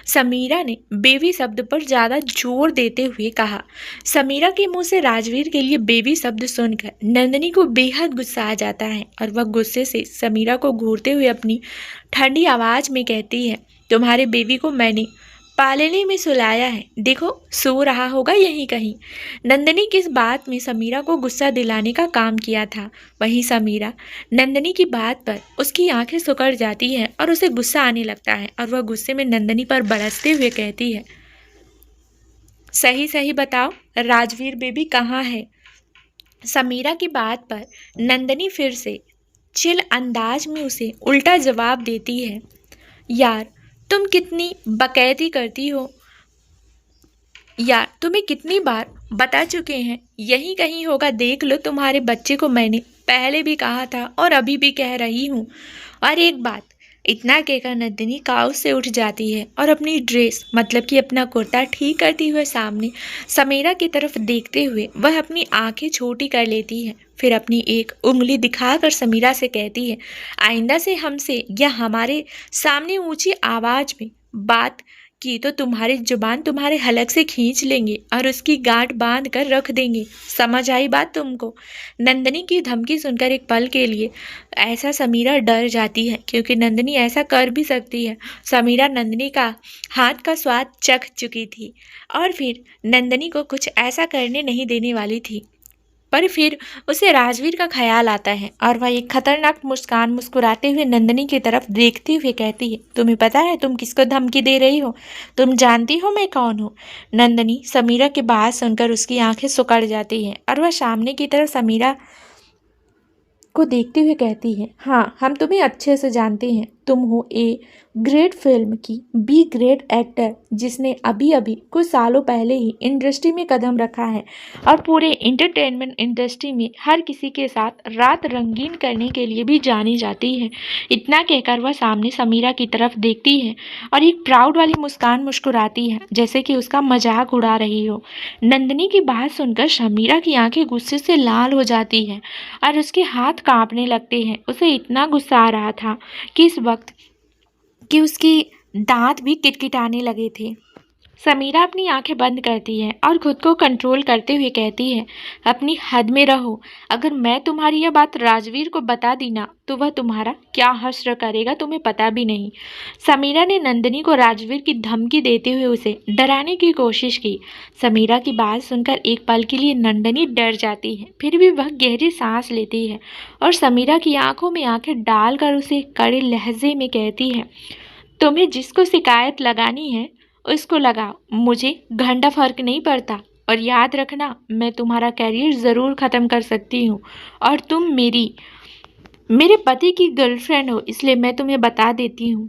समीरा ने बेबी शब्द पर ज़्यादा जोर देते हुए कहा। समीरा के मुंह से राजवीर के लिए बेबी शब्द सुनकर नंदिनी को बेहद गुस्सा आ जाता है और वह गुस्से से समीरा को घूरते हुए अपनी ठंडी आवाज़ में कहती है, तुम्हारे बेबी को मैंने पालने में सुलाया है, देखो सो रहा होगा यहीं कहीं। नंदिनी किस बात में समीरा को गुस्सा दिलाने का काम किया था। वहीं समीरा नंदिनी की बात पर उसकी आंखें सिकुड़ जाती हैं और उसे गुस्सा आने लगता है और वह गुस्से में नंदिनी पर बरसते हुए कहती है, सही सही बताओ राजवीर बेबी कहाँ है? समीरा की बात पर नंदिनी फिर से चिल अंदाज में उसे उल्टा जवाब देती है, यार तुम कितनी बकैती करती हो यार, तुम्हें कितनी बार बता चुके हैं यहीं कहीं होगा, देख लो तुम्हारे बच्चे को मैंने पहले भी कहा था और अभी भी कह रही हूँ। और एक बात, इतना कहकर नंदिनी काउच से उठ जाती है और अपनी ड्रेस मतलब कि अपना कुर्ता ठीक करती हुए सामने समीरा की तरफ देखते हुए वह अपनी आंखें छोटी कर लेती है। फिर अपनी एक उंगली दिखाकर समीरा से कहती है, आइंदा से हमसे या हमारे सामने ऊंची आवाज़ में बात की तो तुम्हारी जुबान तुम्हारे हलक से खींच लेंगे और उसकी गांठ बांध कर रख देंगे, समझ आई बात तुमको? नंदिनी की धमकी सुनकर एक पल के लिए ऐसा समीरा डर जाती है, क्योंकि नंदिनी ऐसा कर भी सकती है। समीरा नंदिनी का हाथ का स्वाद चख चुकी थी और फिर नंदिनी को कुछ ऐसा करने नहीं देने वाली थी। पर फिर उसे राजवीर का ख्याल आता है और वह एक खतरनाक मुस्कान मुस्कुराते हुए नंदिनी की तरफ देखते हुए कहती है, तुम्हें पता है तुम किसको धमकी दे रही हो? तुम जानती हो मैं कौन हूँ? नंदिनी समीरा की बात सुनकर उसकी आंखें सिकुड़ जाती हैं और वह सामने की तरफ समीरा को देखते हुए कहती है, हाँ हम तुम्हें अच्छे से जानते हैं, तुम हो ए ग्रेट फिल्म की बी ग्रेट एक्टर, जिसने अभी अभी कुछ सालों पहले ही इंडस्ट्री में कदम रखा है और पूरे इंटरटेनमेंट इंडस्ट्री में हर किसी के साथ रात रंगीन करने के लिए भी जानी जाती है। इतना कहकर वह सामने समीरा की तरफ देखती है और एक प्राउड वाली मुस्कान मुस्कुराती है, जैसे कि उसका मजाक उड़ा रही हो। नंदिनी की बात सुनकर समीरा की आंखें गुस्से से लाल हो जाती हैं और उसके हाथ कांपने लगते हैं। उसे इतना गुस्सा आ रहा था कि इस वक्त कि उसके दांत भी किटकिटाने लगे थे। समीरा अपनी आंखें बंद करती है और खुद को कंट्रोल करते हुए कहती है, अपनी हद में रहो। अगर मैं तुम्हारी यह बात राजवीर को बता दी ना तो वह तुम्हारा क्या हश्र करेगा तुम्हें पता भी नहीं। समीरा ने नंदिनी को राजवीर की धमकी देते हुए उसे डराने की कोशिश की। समीरा की बात सुनकर एक पल के लिए नंदिनी डर जाती है, फिर भी वह गहरी सांस लेती है और समीरा की आंखों में आंखें डालकर उसे कड़े लहजे में कहती है, तुम्हें जिसको शिकायत लगानी है उसको लगाओ, मुझे घंटा फर्क नहीं पड़ता। और याद रखना, मैं तुम्हारा कैरियर ज़रूर ख़त्म कर सकती हूँ और तुम मेरे पति की गर्लफ्रेंड हो, इसलिए मैं तुम्हें बता देती हूँ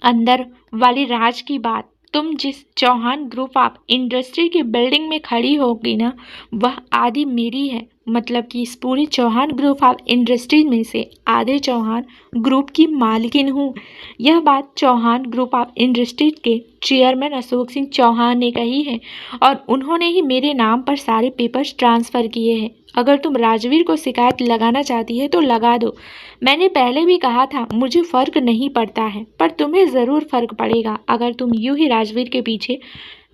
अंदर वाली राज की बात। तुम जिस चौहान ग्रुप ऑफ इंडस्ट्री की बिल्डिंग में खड़ी होगी ना, वह आधी मेरी है। मतलब कि इस पूरे चौहान ग्रुप ऑफ इंडस्ट्री में से आधे चौहान ग्रुप की मालकिन हूँ। यह बात चौहान ग्रुप ऑफ इंडस्ट्री के चेयरमैन अशोक सिंह चौहान ने कही है और उन्होंने ही मेरे नाम पर सारे पेपर्स ट्रांसफ़र किए हैं। अगर तुम राजवीर को शिकायत लगाना चाहती है तो लगा दो। मैंने पहले भी कहा था मुझे फ़र्क नहीं पड़ता है, पर तुम्हें ज़रूर फ़र्क पड़ेगा अगर तुम यूं ही राजवीर के पीछे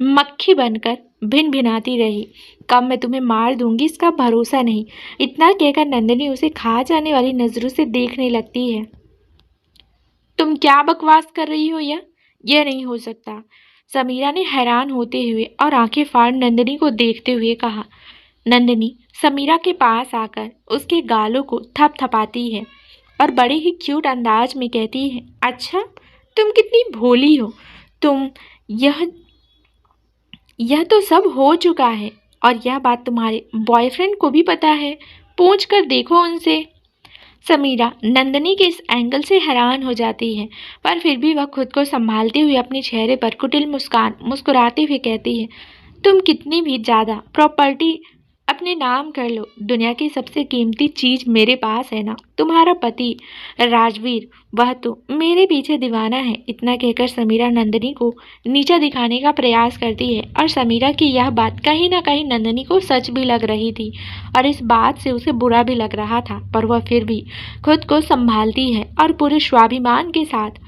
मक्खी बनकर भिन भिनाती रही। कब मैं तुम्हें मार दूंगी इसका भरोसा नहीं। इतना कहकर नंदिनी उसे खा जाने वाली नज़रों से देखने लगती है। तुम क्या बकवास कर रही हो? यह नहीं हो सकता। समीरा ने हैरान होते हुए और आंखें फाड़ नंदिनी को देखते हुए कहा। नंदिनी समीरा के पास आकर उसके गालों को थपथपाती है और बड़े ही क्यूट अंदाज में कहती है, अच्छा तुम कितनी भोली हो। तुम यह यह तो सब हो चुका है और यह बात तुम्हारे बॉयफ्रेंड को भी पता है। पूछ कर देखो उनसे। समीरा नंदिनी के इस एंगल से हैरान हो जाती है, पर फिर भी वह खुद को संभालते हुए अपने चेहरे पर कुटिल मुस्कान मुस्कुराते हुए कहती है, तुम कितनी भी ज़्यादा प्रॉपर्टी अपने नाम कर लो, दुनिया की सबसे कीमती चीज़ मेरे पास है ना, तुम्हारा पति राजवीर, वह तो मेरे पीछे दीवाना है। इतना कहकर समीरा नंदिनी को नीचा दिखाने का प्रयास करती है और समीरा की यह बात कहीं ना कहीं नंदिनी को सच भी लग रही थी और इस बात से उसे बुरा भी लग रहा था, पर वह फिर भी खुद को संभालती है और पूरे स्वाभिमान के साथ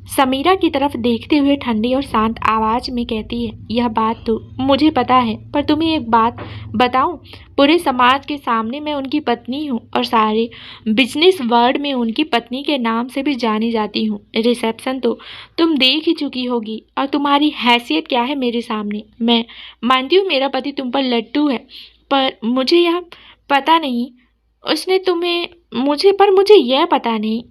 समीरा की तरफ देखते हुए ठंडी और शांत आवाज में कहती है, यह बात तो मुझे पता है, पर तुम्हें एक बात बताऊं, पूरे समाज के सामने मैं उनकी पत्नी हूं और सारे बिजनेस वर्ल्ड में उनकी पत्नी के नाम से भी जानी जाती हूं। रिसेप्शन तो तुम देख ही चुकी होगी और तुम्हारी हैसियत क्या है मेरे सामने। मैं मानती हूँ मेरा पति तुम पर लट्टू है, पर मुझे यह पता नहीं उसने तुम्हें मुझे यह पता नहीं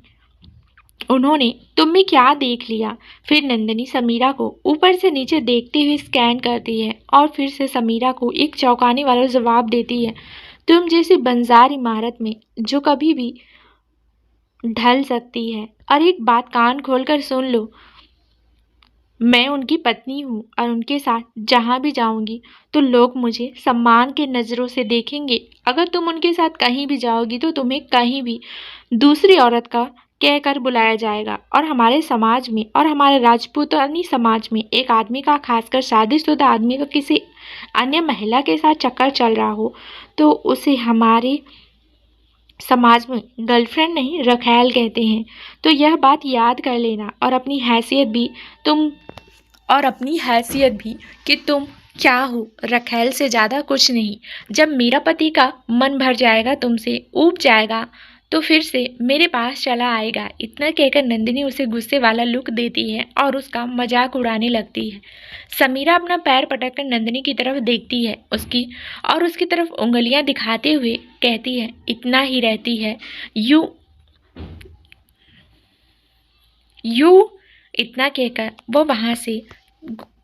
उन्होंने तुम में क्या देख लिया। फिर नंदिनी समीरा को ऊपर से नीचे देखते हुए स्कैन करती है और फिर से समीरा को एक चौंकाने वाला जवाब देती है, तुम जैसी बंजार इमारत में जो कभी भी ढल सकती है। और एक बात कान खोलकर सुन लो, मैं उनकी पत्नी हूँ और उनके साथ जहाँ भी जाऊँगी तो लोग मुझे सम्मान के नज़रों से देखेंगे। अगर तुम उनके साथ कहीं भी जाओगी तो तुम्हें कहीं भी दूसरी औरत का कहकर बुलाया जाएगा और हमारे समाज में और हमारे राजपूतानी समाज में एक आदमी का, खासकर शादीशुदा आदमी का किसी अन्य महिला के साथ चक्कर चल रहा हो तो उसे हमारे समाज में गर्लफ्रेंड नहीं रखैल कहते हैं। तो यह बात याद कर लेना और अपनी हैसियत भी कि तुम क्या हो, रखैल से ज़्यादा कुछ नहीं। जब मेरा पति का मन भर जाएगा, तुमसे ऊब जाएगा, तो फिर से मेरे पास चला आएगा। इतना कहकर नंदिनी उसे गुस्से वाला लुक देती है और उसका मजाक उड़ाने लगती है। समीरा अपना पैर पटककर नंदिनी की तरफ देखती है उसकी तरफ उंगलियां दिखाते हुए कहती है, इतना ही रहती है यू। इतना कहकर वो वहाँ से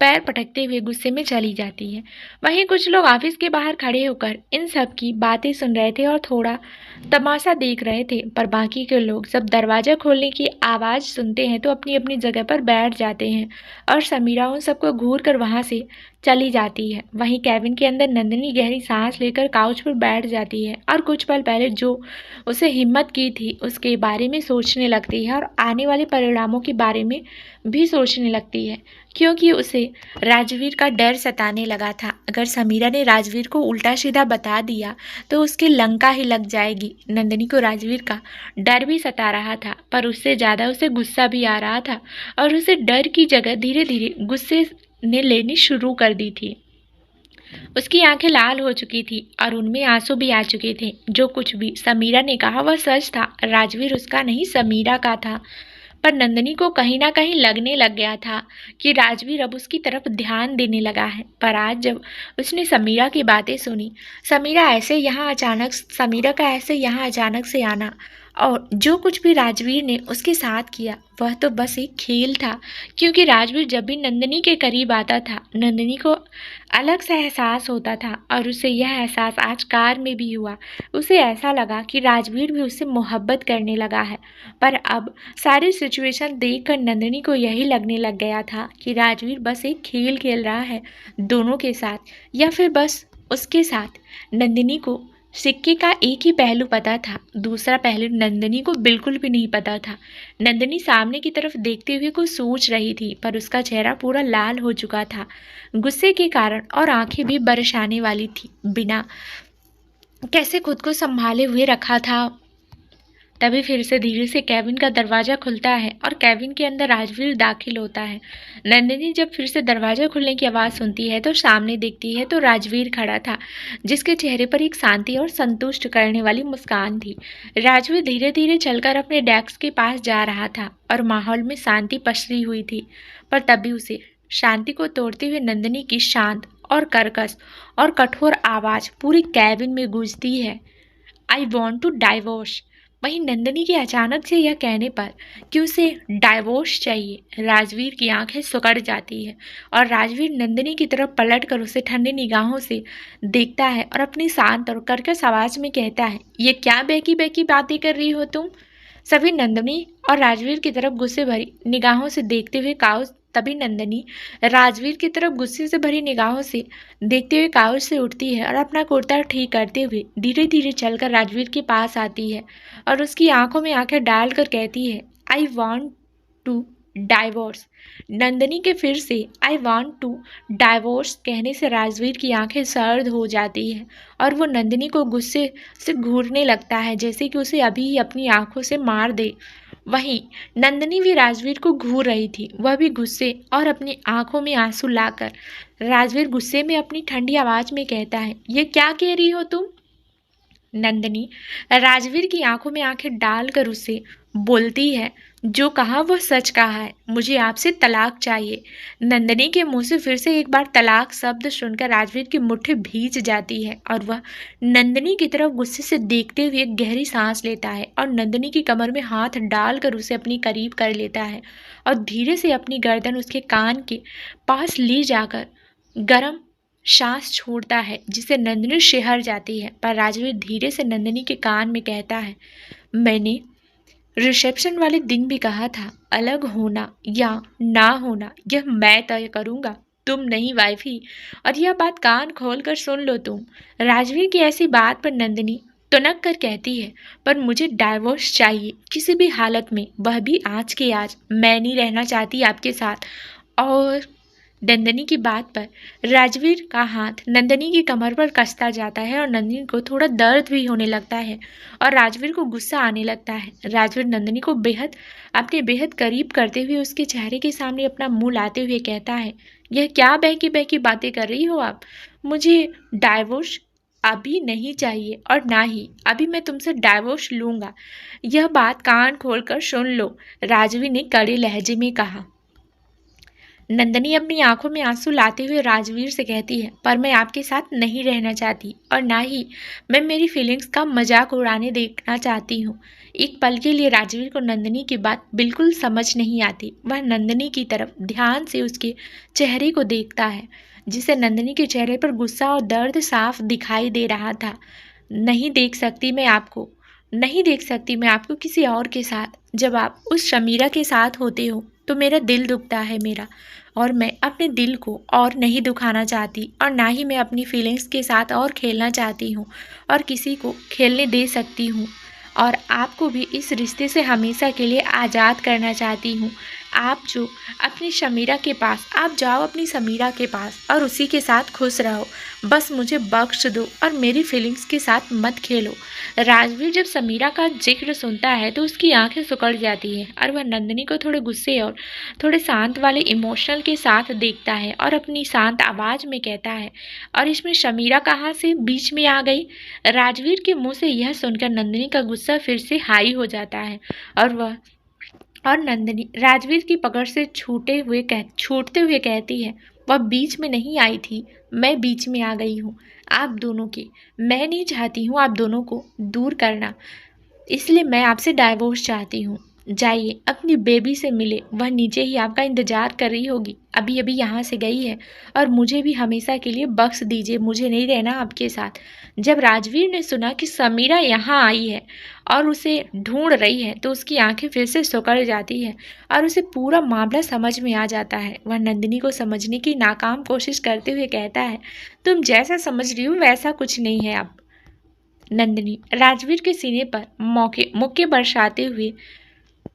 पैर पटकते हुए गुस्से में चली जाती है। वहीं कुछ लोग ऑफिस के बाहर खड़े होकर इन सब की बातें सुन रहे थे और थोड़ा तमाशा देख रहे थे, पर बाकी के लोग जब दरवाज़ा खोलने की आवाज़ सुनते हैं तो अपनी अपनी जगह पर बैठ जाते हैं और समीरा उन सबको घूर कर वहाँ से चली जाती है। वहीं कैबिन के अंदर नंदिनी गहरी सांस लेकर काउच पर बैठ जाती है और कुछ पल पहले जो उसे हिम्मत की थी उसके बारे में सोचने लगती है और आने वाले परिणामों के बारे में भी सोचने लगती है, क्योंकि उसे राजवीर का डर सताने लगा था। अगर समीरा ने राजवीर को उल्टा सीधा बता दिया तो उसकी लंका ही लग जाएगी। नंदिनी को राजवीर का डर भी सता रहा था, पर उससे ज़्यादा उसे गुस्सा भी आ रहा था और उसे डर की जगह धीरे धीरे गुस्से ने लेनी शुरू कर दी थी। उसकी आंखें लाल हो चुकी थी और उनमें आंसू भी आ चुके थे। जो कुछ भी समीरा ने कहा वह सच था। राजवीर उसका नहीं, समीरा का था। पर नंदिनी को कहीं ना कहीं लगने लग गया था कि राजवीर अब उसकी तरफ ध्यान देने लगा है। पर आज जब उसने समीरा की बातें सुनी, समीरा का ऐसे यहाँ अचानक से आना और जो कुछ भी राजवीर ने उसके साथ किया, वह तो बस एक खेल था। क्योंकि राजवीर जब भी नंदिनी के करीब आता था, नंदिनी को अलग सा एहसास होता था और उसे यह एहसास आज कार में भी हुआ। उसे ऐसा लगा कि राजवीर भी उससे मोहब्बत करने लगा है। पर अब सारी सिचुएशन देखकर नंदिनी को यही लगने लग गया था कि राजवीर बस एक खेल खेल रहा है दोनों के साथ, या फिर बस उसके साथ। नंदिनी को सिक्के का एक ही पहलू पता था, दूसरा पहलू नंदिनी को बिल्कुल भी नहीं पता था। नंदिनी सामने की तरफ देखते हुए कुछ सोच रही थी, पर उसका चेहरा पूरा लाल हो चुका था गुस्से के कारण और आंखें भी बरसाने वाली थी। बिना कैसे खुद को संभाले हुए रखा था। तभी फिर से धीरे से कैबिन का दरवाजा खुलता है और कैबिन के अंदर राजवीर दाखिल होता है। नंदिनी जब फिर से दरवाजा खुलने की आवाज़ सुनती है तो सामने देखती है तो राजवीर खड़ा था, जिसके चेहरे पर एक शांति और संतुष्ट करने वाली मुस्कान थी। राजवीर धीरे धीरे चलकर अपने डेस्क के पास जा रहा था और माहौल में शांति पसरी हुई थी। पर तभी उसे शांति को तोड़ते हुए नंदिनी की शांत और कर्कश और कठोर आवाज़ पूरी कैबिन में गूंजती है, आई वॉन्ट टू डाइवोर्स। वहीं नंदिनी के अचानक से यह कहने पर कि उसे डाइवोर्स चाहिए, राजवीर की आंखें सिकुड़ जाती है और राजवीर नंदिनी की तरफ पलटकर उसे ठंडी निगाहों से देखता है और अपनी शांत और कर्कश आवाज में कहता है, ये क्या बेकी बेकी बातें कर रही हो तुम। सभी नंदिनी और राजवीर की तरफ गुस्से भरी निगाहों से देखते हुए तभी नंदिनी राजवीर की तरफ गुस्से से भरी निगाहों से देखते हुए काउच से उठती है और अपना कुर्ता ठीक करते हुए धीरे धीरे चलकर राजवीर के पास आती है और उसकी आंखों में आंखें डालकर कहती है, I want to divorce. Nandini के फिर से आई वॉन्ट टू डाइवोर्स कहने से राजवीर की आंखें सर्द हो जाती हैं और वो नंदिनी को गुस्से से घूरने लगता है, जैसे कि उसे अभी ही अपनी आंखों से मार दे। वहीं नंदिनी भी राजवीर को घूर रही थी, वह भी गुस्से और अपनी आंखों में आंसू लाकर। राजवीर गुस्से में अपनी ठंडी आवाज में कहता है, ये क्या कह रही हो तुम। नंदिनी राजवीर की आंखों में आंखें डालकर उसे बोलती है, जो कहा वह सच कहा है, मुझे आपसे तलाक चाहिए। नंदिनी के मुंह से फिर से एक बार तलाक शब्द सुनकर राजवीर की मुट्ठी भींच जाती है और वह नंदिनी की तरफ गुस्से से देखते हुए एक गहरी सांस लेता है और नंदिनी की कमर में हाथ डालकर उसे अपनी करीब कर लेता है और धीरे से अपनी गर्दन उसके कान के पास ले जाकर गरम सांस छोड़ता है, जिसे नंदिनी शिहर जाती है। पर राजवीर धीरे से नंदिनी के कान में कहता है, मैंने रिसेप्शन वाले दिन भी कहा था, अलग होना या ना होना यह मैं तय करूंगा, तुम नहीं वाइफी। और यह बात कान खोल कर सुन लो तुम। राजवीर की ऐसी बात पर नंदिनी तुनक कर कहती है, पर मुझे डाइवोर्स चाहिए किसी भी हालत में, वह भी आज के आज। मैं नहीं रहना चाहती आपके साथ। और नंदिनी की बात पर राजवीर का हाथ नंदिनी की कमर पर कसता जाता है और नंदिनी को थोड़ा दर्द भी होने लगता है और राजवीर को गुस्सा आने लगता है। राजवीर नंदिनी को अपने बेहद करीब करते हुए उसके चेहरे के सामने अपना मुंह लाते हुए कहता है, यह क्या बहकी बहकी बातें कर रही हो आप। मुझे डाइवोर्स अभी नहीं चाहिए और ना ही अभी मैं तुमसे डाइवोर्स लूंगा। यह बात कान खोलकर सुन लो, राजवीर ने कड़े लहजे में कहा। नंदिनी अपनी आंखों में आंसू लाते हुए राजवीर से कहती है, पर मैं आपके साथ नहीं रहना चाहती और ना ही मैं मेरी फीलिंग्स का मजाक उड़ाने देखना चाहती हूँ। एक पल के लिए राजवीर को नंदिनी की बात बिल्कुल समझ नहीं आती। वह नंदिनी की तरफ ध्यान से उसके चेहरे को देखता है, जिसे नंदिनी के चेहरे पर गुस्सा और दर्द साफ दिखाई दे रहा था। नहीं देख सकती मैं आपको किसी और के साथ। जब आप उस शमीरा के साथ होते हो तो मेरा दिल दुखता है मेरा, और मैं अपने दिल को और नहीं दुखाना चाहती और ना ही मैं अपनी फीलिंग्स के साथ और खेलना चाहती हूँ और किसी को खेलने दे सकती हूँ, और आपको भी इस रिश्ते से हमेशा के लिए आज़ाद करना चाहती हूँ। आप जो अपनी शमीरा के पास, आप जाओ अपनी समीरा के पास और उसी के साथ खुश रहो। बस मुझे बख्श दो और मेरी फीलिंग्स के साथ मत खेलो। राजवीर जब समीरा का जिक्र सुनता है तो उसकी आंखें सिकुड़ जाती हैं और वह नंदिनी को थोड़े गुस्से और थोड़े शांत वाले इमोशनल के साथ देखता है और अपनी शांत आवाज में कहता है, और इसमें शमीरा कहाँ से बीच में आ गई। राजवीर के मुंह से यह सुनकर नंदिनी का गुस्सा फिर से हाई हो जाता है और नंदिनी राजवीर की पकड़ से छूटते हुए कहती है, वह बीच में नहीं आई थी, मैं बीच में आ गई हूँ आप दोनों के। मैं नहीं चाहती हूँ आप दोनों को दूर करना, इसलिए मैं आपसे डाइवोर्स चाहती हूँ। जाइए अपनी बेबी से मिले, वह नीचे ही आपका इंतजार कर रही होगी, अभी अभी यहाँ से गई है। और मुझे भी हमेशा के लिए बख्श दीजिए, मुझे नहीं रहना आपके साथ। जब राजवीर ने सुना कि समीरा यहाँ आई है और उसे ढूंढ रही है तो उसकी आंखें फिर से सिकुड़ जाती है और उसे पूरा मामला समझ में आ जाता है। वह नंदिनी को समझने की नाकाम कोशिश करते हुए कहता है, तुम जैसा समझ रही हो वैसा कुछ नहीं है। अब नंदिनी राजवीर के सीने पर मुक्के बरसाते हुए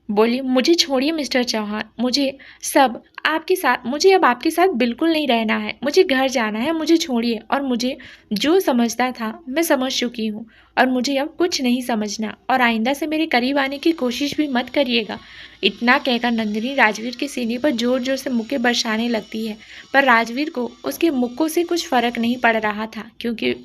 बोली, मुझे छोड़िए मिस्टर चौहान, मुझे अब आपके साथ बिल्कुल नहीं रहना है, मुझे घर जाना है, मुझे छोड़िए। और मुझे जो समझना था मैं समझ चुकी हूँ और मुझे अब कुछ नहीं समझना, और आइंदा से मेरे करीब आने की कोशिश भी मत करिएगा। इतना कहकर नंदिनी राजवीर के सीने पर जोर जोर से मुक्के बरसाने लगती है, पर राजवीर को उसके मुक्कों से कुछ फर्क नहीं पड़ रहा था, क्योंकि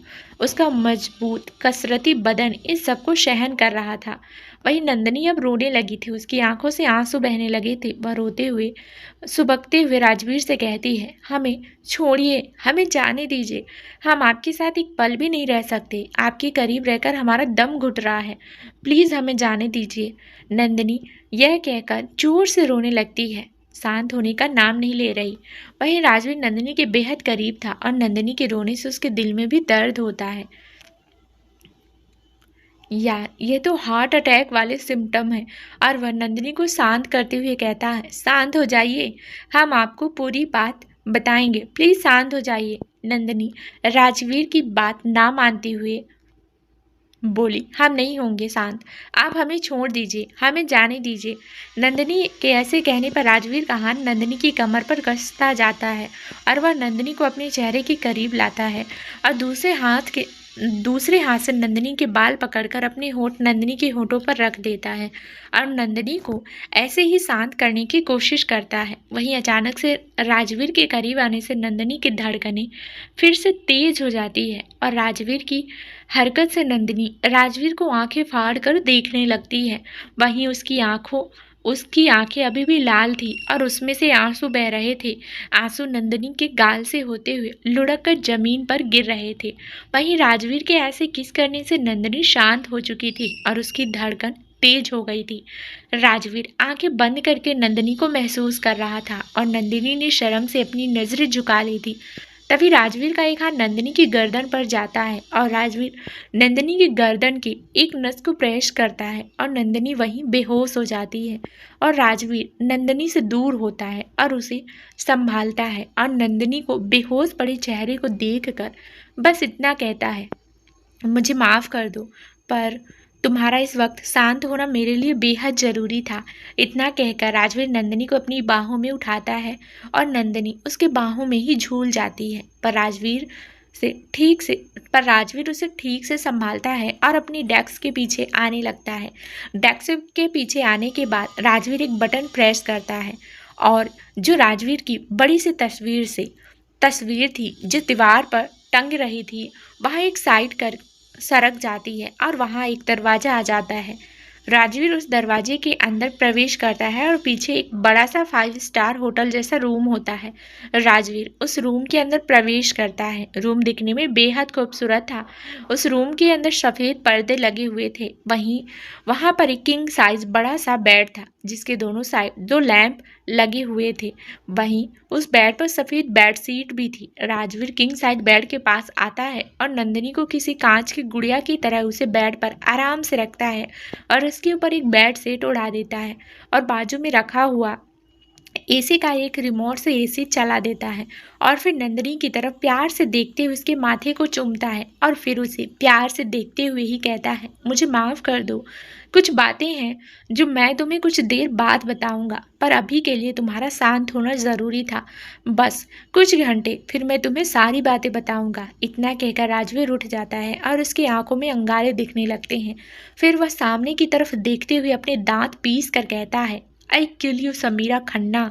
उसका मजबूत कसरती बदन इस सबको सहन कर रहा था। वहीं नंदिनी अब रोने लगी थी, उसकी आंखों से आंसू बहने लगे थे। वह रोते हुए सुबकते हुए राजवीर से कहती है, हमें छोड़िए, हमें जाने दीजिए, हम आपके साथ एक पल भी नहीं रह सकते, आपके करीब रहकर हमारा दम घुट रहा है, प्लीज़ हमें जाने दीजिए। नंदिनी यह कहकर जोर से रोने लगती है, शांत होने का नाम नहीं ले रही। वहीं राजवीर नंदिनी के बेहद करीब था और नंदिनी के रोने से उसके दिल में भी दर्द होता है। यार ये तो हार्ट अटैक वाले सिम्टम है। और वह नंदिनी को शांत करते हुए कहता है, शांत हो जाइए, हम आपको पूरी बात बताएंगे, प्लीज शांत हो जाइए। नंदिनी राजवीर की बात ना मानते हुए बोली, हम नहीं होंगे शांत, आप हमें छोड़ दीजिए, हमें जाने दीजिए। नंदिनी के ऐसे कहने पर राजवीर का हाथ नंदिनी की कमर पर कसता जाता है और वह नंदिनी को अपने चेहरे के करीब लाता है और दूसरे हाथ से नंदिनी के बाल पकड़कर अपने होंठ नंदिनी के होठों पर रख देता है और नंदिनी को ऐसे ही शांत करने की कोशिश करता है। वहीं अचानक से राजवीर के करीब आने से नंदिनी की धड़कनें फिर से तेज हो जाती है और राजवीर की हरकत से नंदिनी राजवीर को आंखें फाड़ कर देखने लगती है। वहीं उसकी आंखें अभी भी लाल थी और उसमें से आंसू बह रहे थे। आंसू नंदिनी के गाल से होते हुए लुढ़क कर जमीन पर गिर रहे थे। वहीं राजवीर के ऐसे किस करने से नंदिनी शांत हो चुकी थी और उसकी धड़कन तेज हो गई थी। राजवीर आंखें बंद करके नंदिनी को महसूस कर रहा था और नंदिनी ने शर्म से अपनी नजरें झुका ली थी। तभी राजवीर का एक हाथ नंदिनी की गर्दन पर जाता है और राजवीर नंदिनी की गर्दन की एक नस को प्रेस करता है और नंदिनी वहीं बेहोश हो जाती है और राजवीर नंदिनी से दूर होता है और उसे संभालता है और नंदिनी को बेहोश पड़े चेहरे को देखकर बस इतना कहता है, मुझे माफ़ कर दो, पर तुम्हारा इस वक्त शांत होना मेरे लिए बेहद ज़रूरी था। इतना कहकर राजवीर नंदिनी को अपनी बाहों में उठाता है और नंदिनी उसके बाहों में ही झूल जाती है। पर राजवीर उसे ठीक से संभालता है और अपनी डेस्क के पीछे आने लगता है। डेस्क के पीछे आने के बाद राजवीर एक बटन प्रेस करता है और जो राजवीर की बड़ी सी तस्वीर थी जो दीवार पर टंग रही थी, वह एक साइड कर सरक जाती है और वहाँ एक दरवाज़ा आ जाता है। राजवीर उस दरवाजे के अंदर प्रवेश करता है और पीछे एक बड़ा सा 5 स्टार होटल जैसा रूम होता है। राजवीर उस रूम के अंदर प्रवेश करता है। रूम दिखने में बेहद खूबसूरत था। उस रूम के अंदर सफ़ेद पर्दे लगे हुए थे। वहाँ पर एक किंग साइज बड़ा सा बेड था जिसके दोनों साइड 2 लैंप लगे हुए थे। वहीं उस बेड पर सफ़ेद बेड शीट भी थी। राजवीर किंग साइज बेड के पास आता है और नंदिनी को किसी कांच की गुड़िया की तरह उसे बेड पर आराम से रखता है और उसके ऊपर एक बेड सेट उड़ा देता है और बाजू में रखा हुआ एसी का एक रिमोट से एसी चला देता है और फिर नंदिनी की तरफ प्यार से देखते हुए उसके माथे को चूमता है और फिर उसे प्यार से देखते हुए ही कहता है, मुझे माफ़ कर दो। कुछ बातें हैं जो मैं तुम्हें कुछ देर बाद बताऊंगा, पर अभी के लिए तुम्हारा शांत होना ज़रूरी था। बस कुछ घंटे, फिर मैं तुम्हें सारी बातें बताऊंगा। इतना कहकर राजवीर उठ जाता है और उसकी आंखों में अंगारे दिखने लगते हैं। फिर वह सामने की तरफ देखते हुए अपने दांत पीस कर कहता है, आई किल यू समीरा खन्ना।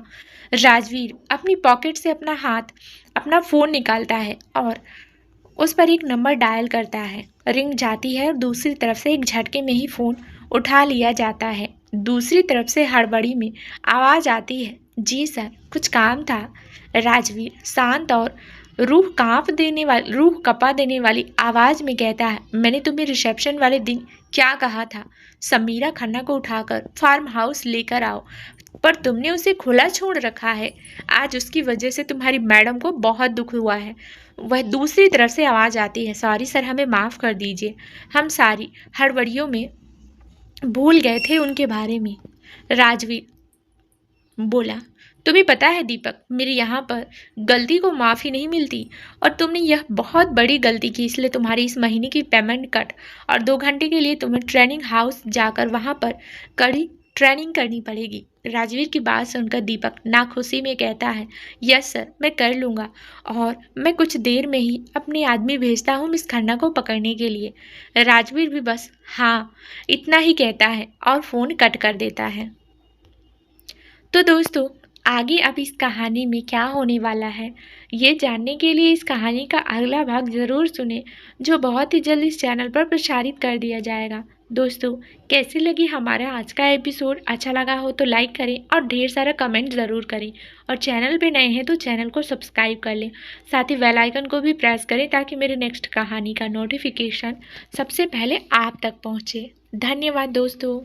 राजवीर अपनी पॉकेट से अपना फ़ोन निकालता है और उस पर एक नंबर डायल करता है। रिंग जाती है और दूसरी तरफ से एक झटके में ही फ़ोन उठा लिया जाता है। दूसरी तरफ से हड़बड़ी में आवाज़ आती है, जी सर, कुछ काम था। राजवीर शांत और रूह कपा देने वाली आवाज़ में कहता है, मैंने तुम्हें रिसेप्शन वाले दिन क्या कहा था, समीरा खन्ना को उठाकर फार्म हाउस लेकर आओ, पर तुमने उसे खुला छोड़ रखा है। आज उसकी वजह से तुम्हारी मैडम को बहुत दुख हुआ है। वह दूसरी तरफ से आवाज़ आती है, सॉरी सर, हमें माफ़ कर दीजिए, हम सारी हड़बड़ियों में भूल गए थे उनके बारे में। राजवीर बोला, तुम्हें पता है दीपक, मेरी यहाँ पर गलती को माफ़ी नहीं मिलती और तुमने यह बहुत बड़ी गलती की, इसलिए तुम्हारी इस महीने की पेमेंट कट और 2 घंटे के लिए तुम्हें ट्रेनिंग हाउस जाकर वहाँ पर कड़ी ट्रेनिंग करनी पड़ेगी। राजवीर की बात सुनकर दीपक नाखुशी में कहता है, यस सर, मैं कर लूँगा और मैं कुछ देर में ही अपने आदमी भेजता हूँ मिस खन्ना को पकड़ने के लिए। राजवीर भी बस हाँ इतना ही कहता है और फ़ोन कट कर देता है। तो दोस्तों, आगे अब इस कहानी में क्या होने वाला है, ये जानने के लिए इस कहानी का अगला भाग ज़रूर सुने, जो बहुत ही जल्द इस चैनल पर प्रसारित कर दिया जाएगा। दोस्तों, कैसी लगी हमारा आज का एपिसोड? अच्छा लगा हो तो लाइक करें और ढेर सारा कमेंट ज़रूर करें, और चैनल पे नए हैं तो चैनल को सब्सक्राइब कर लें। साथ ही बेल आइकन को भी प्रेस करें ताकि मेरे नेक्स्ट कहानी का नोटिफिकेशन सबसे पहले आप तक पहुँचे। धन्यवाद दोस्तों।